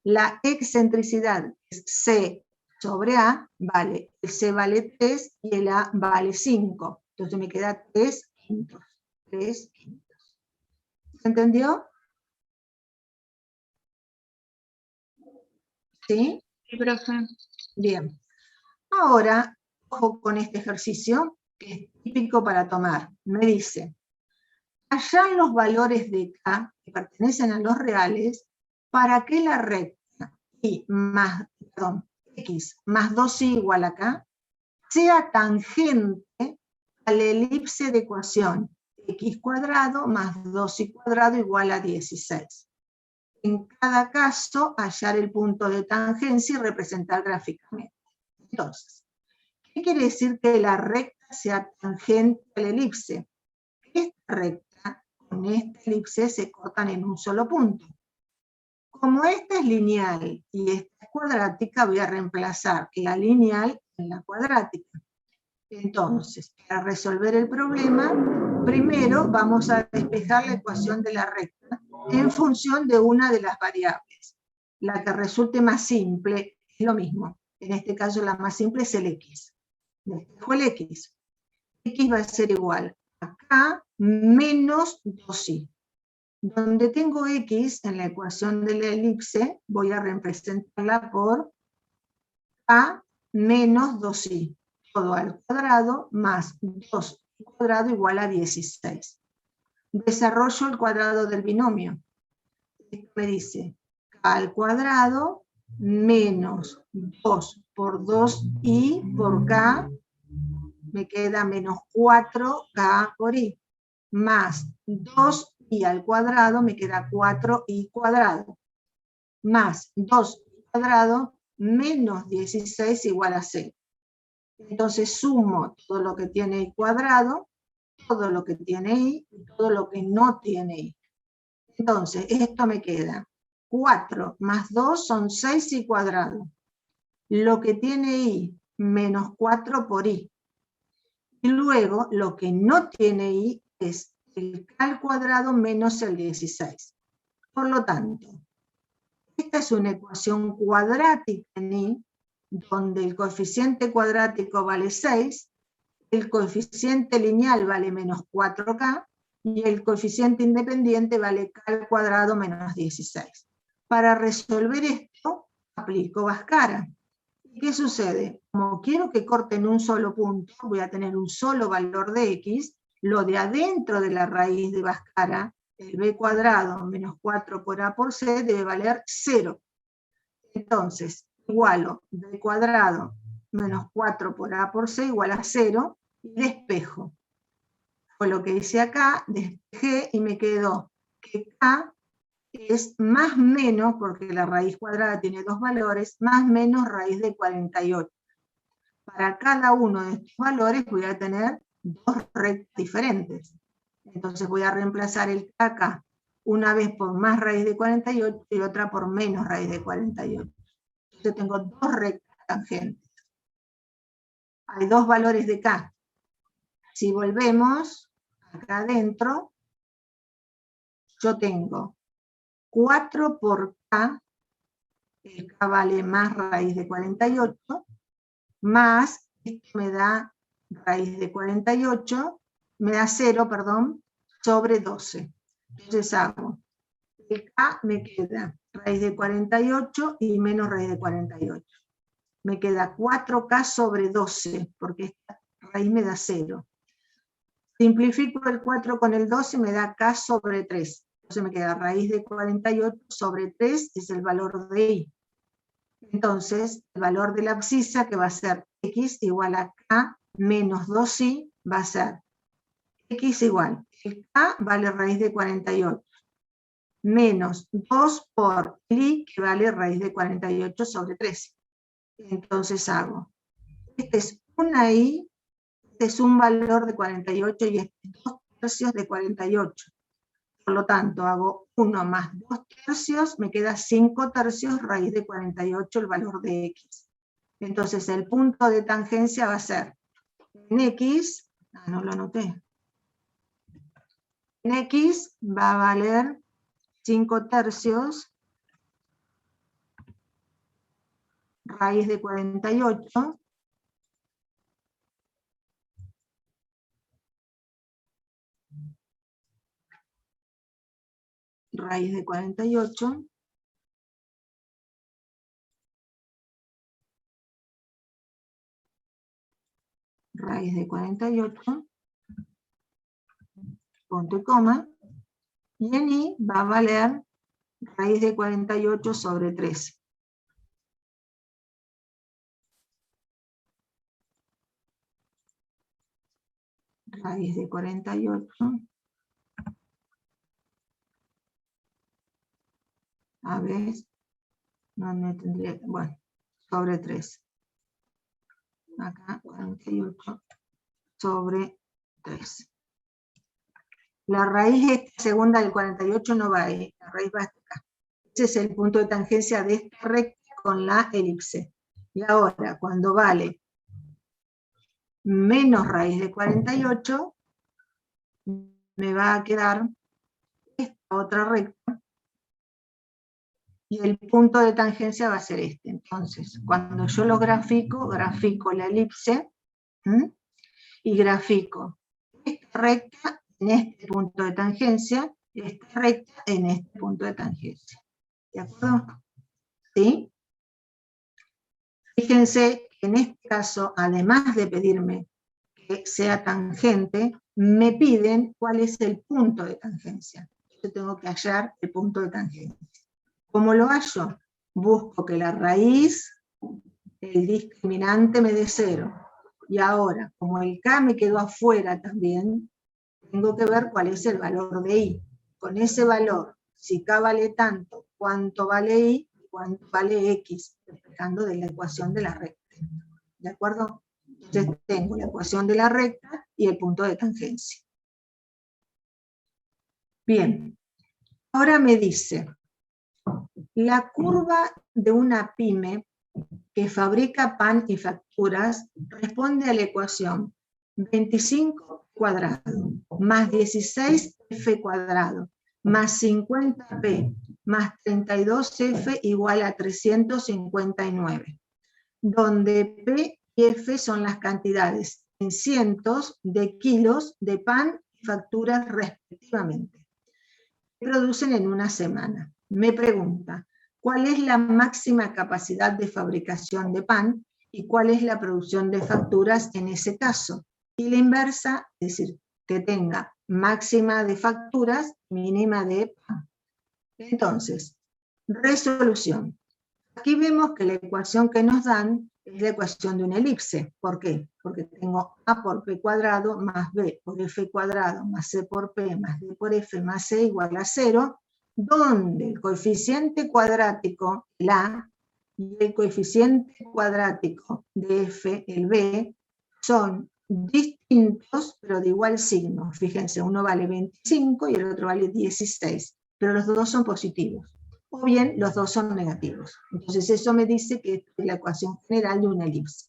La excentricidad es C sobre A, vale, el C vale 3 y el A vale 5. Entonces me queda 3 quintos. 3 quintos. ¿Se entendió? ¿Sí? Sí, profe. Bien. Ahora, ojo con este ejercicio, que es típico para tomar. Me dice, hallar los valores de K que pertenecen a los reales para que la recta X más 2y igual a K sea tangente a la elipse de ecuación x cuadrado más 2y cuadrado igual a 16. En cada caso, hallar el punto de tangencia y representar gráficamente. Entonces, ¿qué quiere decir que la recta sea tangente a la elipse? Esta recta con esta elipse se cortan en un solo punto. Como esta es lineal y esta es cuadrática, voy a reemplazar la lineal en la cuadrática. Entonces, para resolver el problema, primero vamos a despejar la ecuación de la recta en función de una de las variables. La que resulte más simple es lo mismo. En este caso la más simple es el x. Despejo el x. X va a ser igual a K menos 2y. Donde tengo x en la ecuación de la elipse, voy a representarla por K menos 2y. Todo al cuadrado más 2 al cuadrado igual a 16. Desarrollo el cuadrado del binomio. Esto me dice K al cuadrado menos 2 por 2y por K, me queda menos 4K por y, más 2y al cuadrado, me queda 4y cuadrado, más 2y cuadrado menos 16 igual a 0. Entonces sumo todo lo que tiene y cuadrado, todo lo que tiene y todo lo que no tiene y. Entonces esto me queda 4 más 2 son 6 y cuadrado. Lo que tiene y menos 4 por y. Y luego lo que no tiene y es el k al cuadrado menos el 16. Por lo tanto, esta es una ecuación cuadrática en y, donde el coeficiente cuadrático vale 6, el coeficiente lineal vale menos 4K, y el coeficiente independiente vale K al cuadrado menos 16. Para resolver esto, aplico Bhaskara. ¿Y qué sucede? Como quiero que corte en un solo punto, voy a tener un solo valor de X, lo de adentro de la raíz de Bhaskara, el b cuadrado menos 4 por a por c, debe valer 0. Entonces, igualo b cuadrado menos 4 por a por c igual a 0, y despejo. Fue lo que hice acá, despejé y me quedó que k es más menos, porque la raíz cuadrada tiene dos valores, más menos raíz de 48. Para cada uno de estos valores voy a tener dos rectas diferentes. Entonces voy a reemplazar el k acá, una vez por más raíz de 48 y otra por menos raíz de 48. Entonces tengo dos rectas tangentes. Hay dos valores de k. Si volvemos acá adentro, yo tengo 4 por k, el k vale más raíz de 48, más, esto me da raíz de 48, me da 0, perdón, sobre 12. Entonces hago, el k me queda raíz de 48 y menos raíz de 48. Me queda 4K sobre 12, porque esta raíz me da 0. Simplifico el 4 con el 12 y me da K sobre 3. Entonces me queda raíz de 48 sobre 3, es el valor de I. Entonces, el valor de la abscisa, que va a ser X igual a K menos 2I, va a ser X igual, el K vale raíz de 48, menos 2 por I, que vale raíz de 48 sobre 3. Entonces hago, este es una I, este es un valor de 48 y este es 2 tercios de 48. Por lo tanto, hago 1 más 2 tercios, me queda 5 tercios raíz de 48, el valor de X. Entonces, el punto de tangencia va a ser en X, no lo anoté, en X va a valer 5 tercios raíz de 48, raíz de 48, raíz de 48, punto y coma, y en I va a valer raíz de 48 sobre 3. Raíz de 48, a ver, no me tendría, bueno, sobre 3. Acá 48 sobre 3. La raíz esta segunda del 48 no va ahí, la raíz va hasta acá. Ese es el punto de tangencia de esta recta con la elipse. Y ahora, cuando vale menos raíz de 48, me va a quedar esta otra recta, y el punto de tangencia va a ser este. Entonces, cuando yo lo grafico la elipse, y grafico esta recta en este punto de tangencia, esta recta en este punto de tangencia. ¿De acuerdo? ¿Sí? Fíjense que en este caso, además de pedirme que sea tangente, me piden cuál es el punto de tangencia. Yo tengo que hallar el punto de tangencia. ¿Cómo lo hallo? Busco que la raíz, el discriminante me dé 0. Y ahora, como el K me quedó afuera también, tengo que ver cuál es el valor de I. Con ese valor, si K vale tanto, ¿cuánto vale I? ¿Cuánto vale X? Despejando de la ecuación de la recta. ¿De acuerdo? Entonces tengo la ecuación de la recta y el punto de tangencia. Bien, ahora me dice, la curva de una pyme que fabrica pan y facturas responde a la ecuación 25 cuadrado más 16f cuadrado más 50p más 32f igual a 359, donde p y f son las cantidades en cientos de kilos de pan y facturas respectivamente, que producen en una semana. Me pregunta, ¿cuál es la máxima capacidad de fabricación de pan y cuál es la producción de facturas en ese caso? Y la inversa, es decir, que tenga máxima de facturas, mínima de pan. Entonces, resolución. Aquí vemos que la ecuación que nos dan es la ecuación de una elipse. ¿Por qué? Porque tengo A por P cuadrado más B por F cuadrado más C por P más D por F más C igual a 0, donde el coeficiente cuadrático, el A, y el coeficiente cuadrático de F, el B, son distintos, pero de igual signo. Fíjense, uno vale 25 y el otro vale 16, pero los dos son positivos. O bien los dos son negativos. Entonces eso me dice que esta es la ecuación general de una elipse.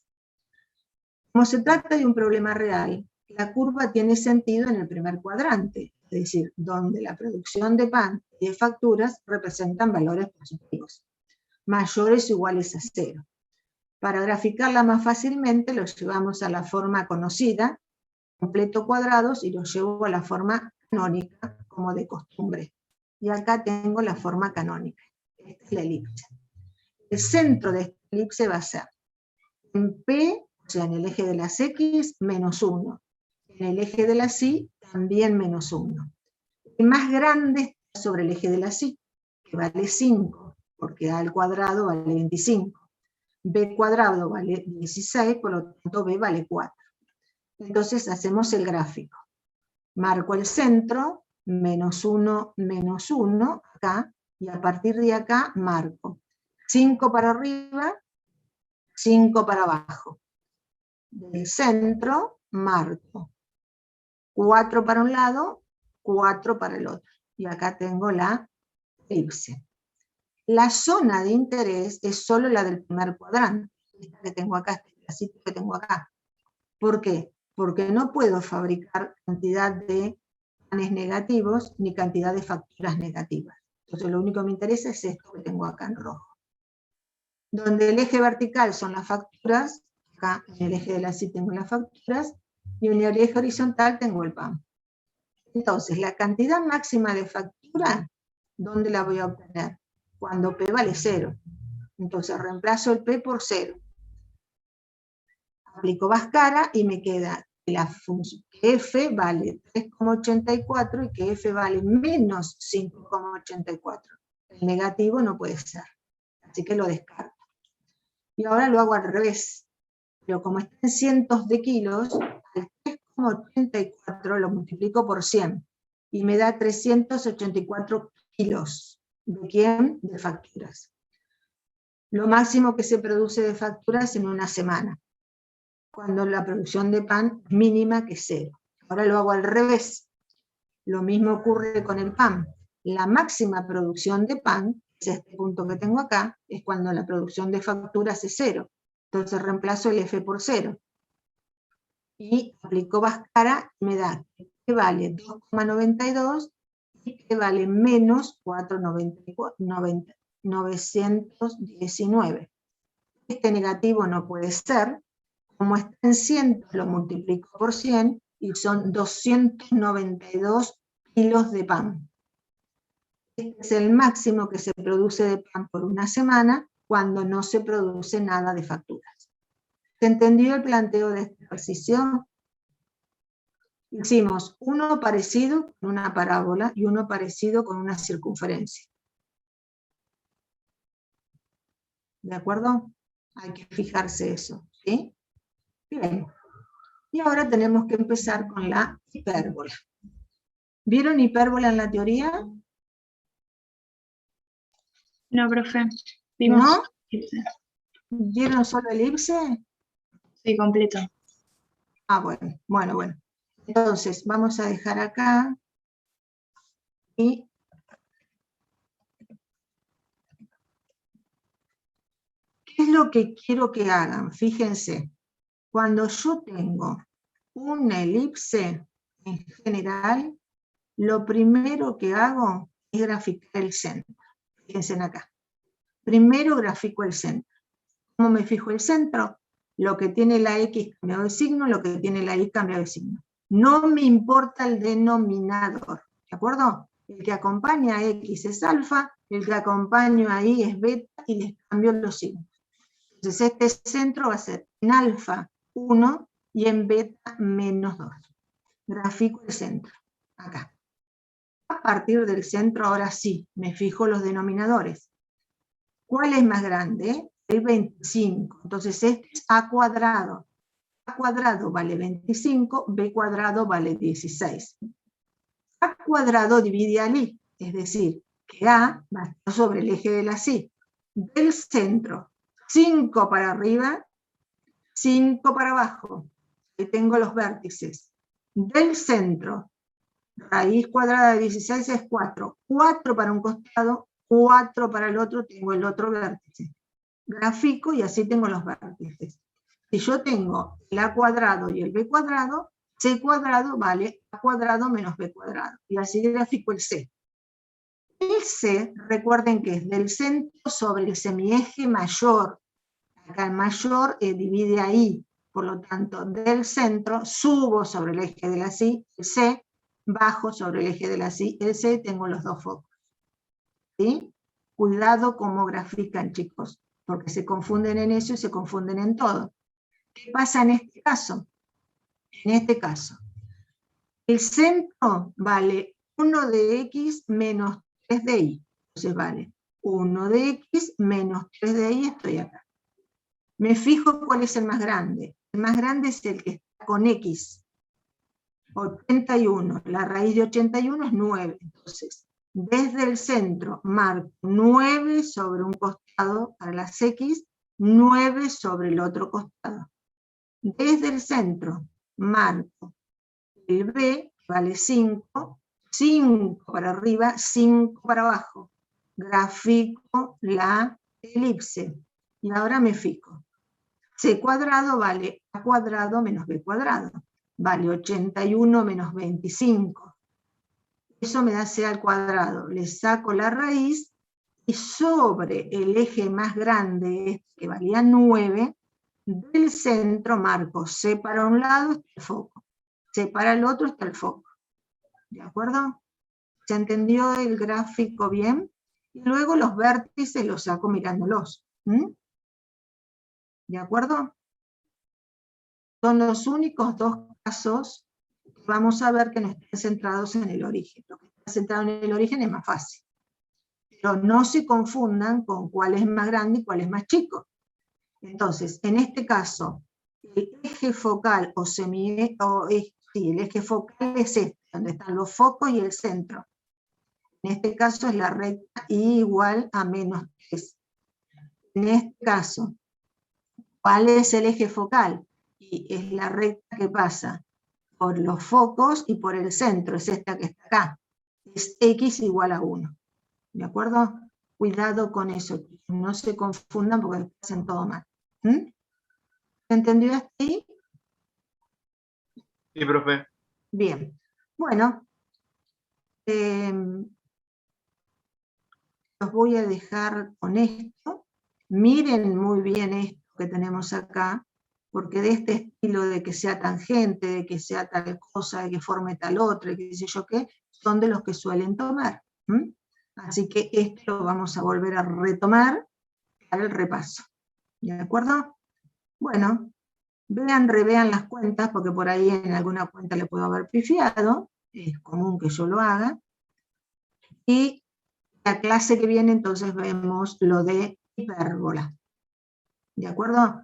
Como se trata de un problema real, la curva tiene sentido en el primer cuadrante, es decir, donde la producción de pan y de facturas representan valores positivos, mayores o iguales a 0. Para graficarla más fácilmente, lo llevamos a la forma conocida, completo cuadrados, y lo llevo a la forma canónica, como de costumbre. Y acá tengo la forma canónica. Esta es la elipse. El centro de esta elipse va a ser en P, o sea, en el eje de las X, menos 1. En el eje de las Y, también menos 1. El más grande está sobre el eje de las Y, que vale 5, porque A al cuadrado vale 25. B cuadrado vale 16, por lo tanto B vale 4. Entonces hacemos el gráfico. Marco el centro, menos 1, acá, y a partir de acá marco 5 para arriba, 5 para abajo. Del centro marco 4 para un lado, 4 para el otro. Y acá tengo la elipse. La zona de interés es solo la del primer cuadrante, esta que tengo acá, este pedacito que tengo acá. ¿Por qué? Porque no puedo fabricar cantidad de panes negativos ni cantidad de facturas negativas. Entonces lo único que me interesa es esto que tengo acá en rojo. Donde el eje vertical son las facturas, acá en el eje de la Y tengo las facturas, y en el eje horizontal tengo el pan. Entonces, la cantidad máxima de factura, ¿dónde la voy a obtener? Cuando P vale 0. Entonces reemplazo el P por 0. Aplico Bhaskara y me queda la función que F vale 3,84 y que F vale menos 5,84. El negativo no puede ser, así que lo descarto. Y ahora lo hago al revés, pero como está en cientos de kilos, al 3,84 lo multiplico por 100 y me da 384 kilos. ¿De quién? De facturas. Lo máximo que se produce de facturas en una semana, cuando la producción de pan es mínima que 0. Ahora lo hago al revés. Lo mismo ocurre con el pan. La máxima producción de pan, que es este punto que tengo acá, es cuando la producción de facturas es 0. Entonces reemplazo el F por 0. Y aplico Bhaskara y me da que vale 2,92 y que vale menos 4,919. Este negativo no puede ser. Como está en 100, lo multiplico por 100 y son 292 kilos de pan. Este es el máximo que se produce de pan por una semana cuando no se produce nada de facturas. ¿Se entendió el planteo de este ejercicio? Hicimos uno parecido con una parábola y uno parecido con una circunferencia. ¿De acuerdo? Hay que fijarse eso, ¿sí? Bien. Y ahora tenemos que empezar con la hipérbola. ¿Vieron hipérbola en la teoría? No, profe. Vimos. ¿No? ¿Vieron solo elipse? Sí, completo. Ah, bueno. Entonces, vamos a dejar acá y ¿qué es lo que quiero que hagan? Fíjense, cuando yo tengo una elipse en general, lo primero que hago es graficar el centro. Fíjense acá. Primero grafico el centro. ¿Cómo me fijo el centro? Lo que tiene la X cambiado de signo, lo que tiene la Y cambiado de signo. No me importa el denominador, ¿de acuerdo? El que acompaña a X es alfa, el que acompaña a Y es beta y les cambio los signos. Entonces este centro va a ser en alfa 1 y en beta menos 2. Grafico el centro, acá. A partir del centro, ahora sí, me fijo los denominadores. ¿Cuál es más grande? El 25. Entonces este es A cuadrado. A cuadrado vale 25, B cuadrado vale 16. A cuadrado divide al Y, es decir, que A va a estar sobre el eje de la Y. Del centro, 5 para arriba, 5 para abajo. Ahí tengo los vértices. Del centro, raíz cuadrada de 16 es 4. 4 para un costado, 4 para el otro, tengo el otro vértice. Grafico y así tengo los vértices. Si yo tengo el A cuadrado y el B cuadrado, C cuadrado vale A cuadrado menos B cuadrado. Y así grafico el C. El C, recuerden que es del centro sobre el semieje mayor. Acá el mayor divide ahí. Por lo tanto, del centro subo sobre el eje de la Y, el C, bajo sobre el eje de la Y, el C, tengo los dos focos. ¿Sí? Cuidado cómo grafican, chicos, porque se confunden en eso y se confunden en todo. ¿Qué pasa en este caso? En este caso, el centro vale 1 de x menos 3 de y. Entonces vale 1 de x menos 3 de y, estoy acá. Me fijo cuál es el más grande. El más grande es el que está con x. 81. La raíz de 81 es 9. Entonces, desde el centro marco 9 sobre un costado para las x, 9 sobre el otro costado. Desde el centro marco el b, vale 5, 5 para arriba, 5 para abajo. Grafico la elipse. Y ahora me fijo. C cuadrado vale a cuadrado menos b cuadrado. Vale 81 menos 25. Eso me da c al cuadrado. Le saco la raíz y sobre el eje más grande, que valía 9, del centro marco c para un lado está el foco. C para el otro está el foco. ¿De acuerdo? ¿Se entendió el gráfico bien? Y luego los vértices los saco mirándolos. ¿De acuerdo? Son los únicos dos casos que vamos a ver que no están centrados en el origen. Lo que está centrado en el origen es más fácil. Pero no se confundan con cuál es más grande y cuál es más chico. Entonces, en este caso, el eje focal el eje focal es este, donde están los focos y el centro. En este caso es la recta y igual a menos 3. En este caso, ¿cuál es el eje focal? Y es la recta que pasa por los focos y por el centro, es esta que está acá. Es x igual a 1. ¿De acuerdo? Cuidado con eso, no se confundan porque hacen todo mal. ¿Se entendió hasta ahí? Sí, profe. Bien. Bueno, los voy a dejar con esto. Miren muy bien esto que tenemos acá, porque de este estilo de que sea tangente, de que sea tal cosa, de que forme tal otra, qué sé yo qué, son de los que suelen tomar. Así que esto lo vamos a volver a retomar para el repaso. ¿De acuerdo? Bueno, revean las cuentas, porque por ahí en alguna cuenta le puedo haber pifiado, es común que yo lo haga. Y la clase que viene entonces vemos lo de hipérbola. ¿De acuerdo?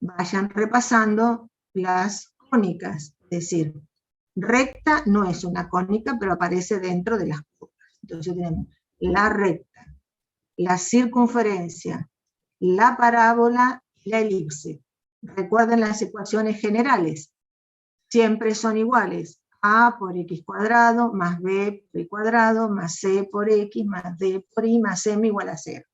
Vayan repasando las cónicas, es decir, recta no es una cónica, pero aparece dentro de las curvas. Entonces tenemos la recta, la circunferencia, la parábola y la elipse. Recuerden las ecuaciones generales, siempre son iguales. A por x cuadrado más b por y cuadrado más c por x más d por y más m igual a 0.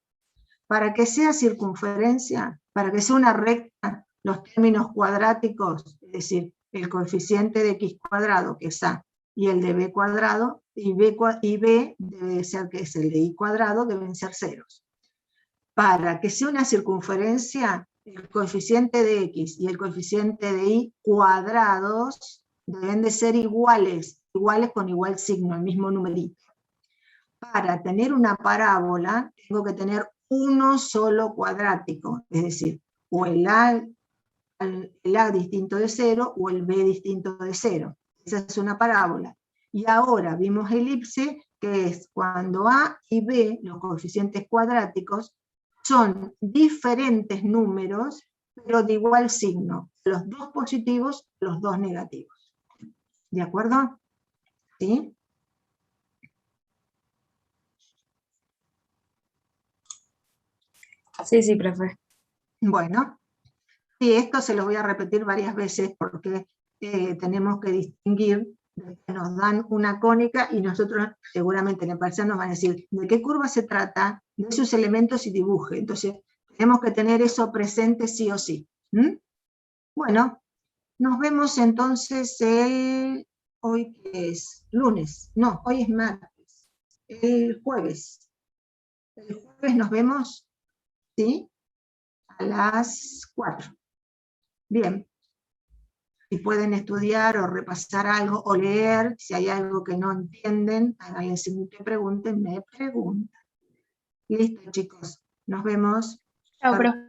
Para que sea circunferencia, para que sea una recta, los términos cuadráticos, es decir, el coeficiente de x cuadrado, que es a, y el de b cuadrado, y b debe ser que es el de y cuadrado, deben ser ceros. Para que sea una circunferencia, el coeficiente de x y el coeficiente de y cuadrados deben de ser iguales, iguales con igual signo, el mismo numerito. Para tener una parábola, tengo que tener uno solo cuadrático, es decir, o el a distinto de 0 o el b distinto de 0. Esa es una parábola. Y ahora vimos elipse, que es cuando a y b, los coeficientes cuadráticos, son diferentes números, pero de igual signo, los dos positivos, los dos negativos. ¿De acuerdo? ¿Sí? Sí, profe. Bueno, sí, esto se lo voy a repetir varias veces porque tenemos que distinguir, que nos dan una cónica y nosotros seguramente en el parcial nos van a decir de qué curva se trata, de sus elementos y dibuje. Entonces, tenemos que tener eso presente sí o sí. Bueno, nos vemos entonces hoy que es lunes, no, hoy es martes, el jueves. El jueves nos vemos, ¿sí? A las 4. Bien. Si pueden estudiar o repasar algo o leer, si hay algo que no entienden, háganle signo que pregunten, me preguntan. Listo, chicos. Nos vemos. Chao, profe.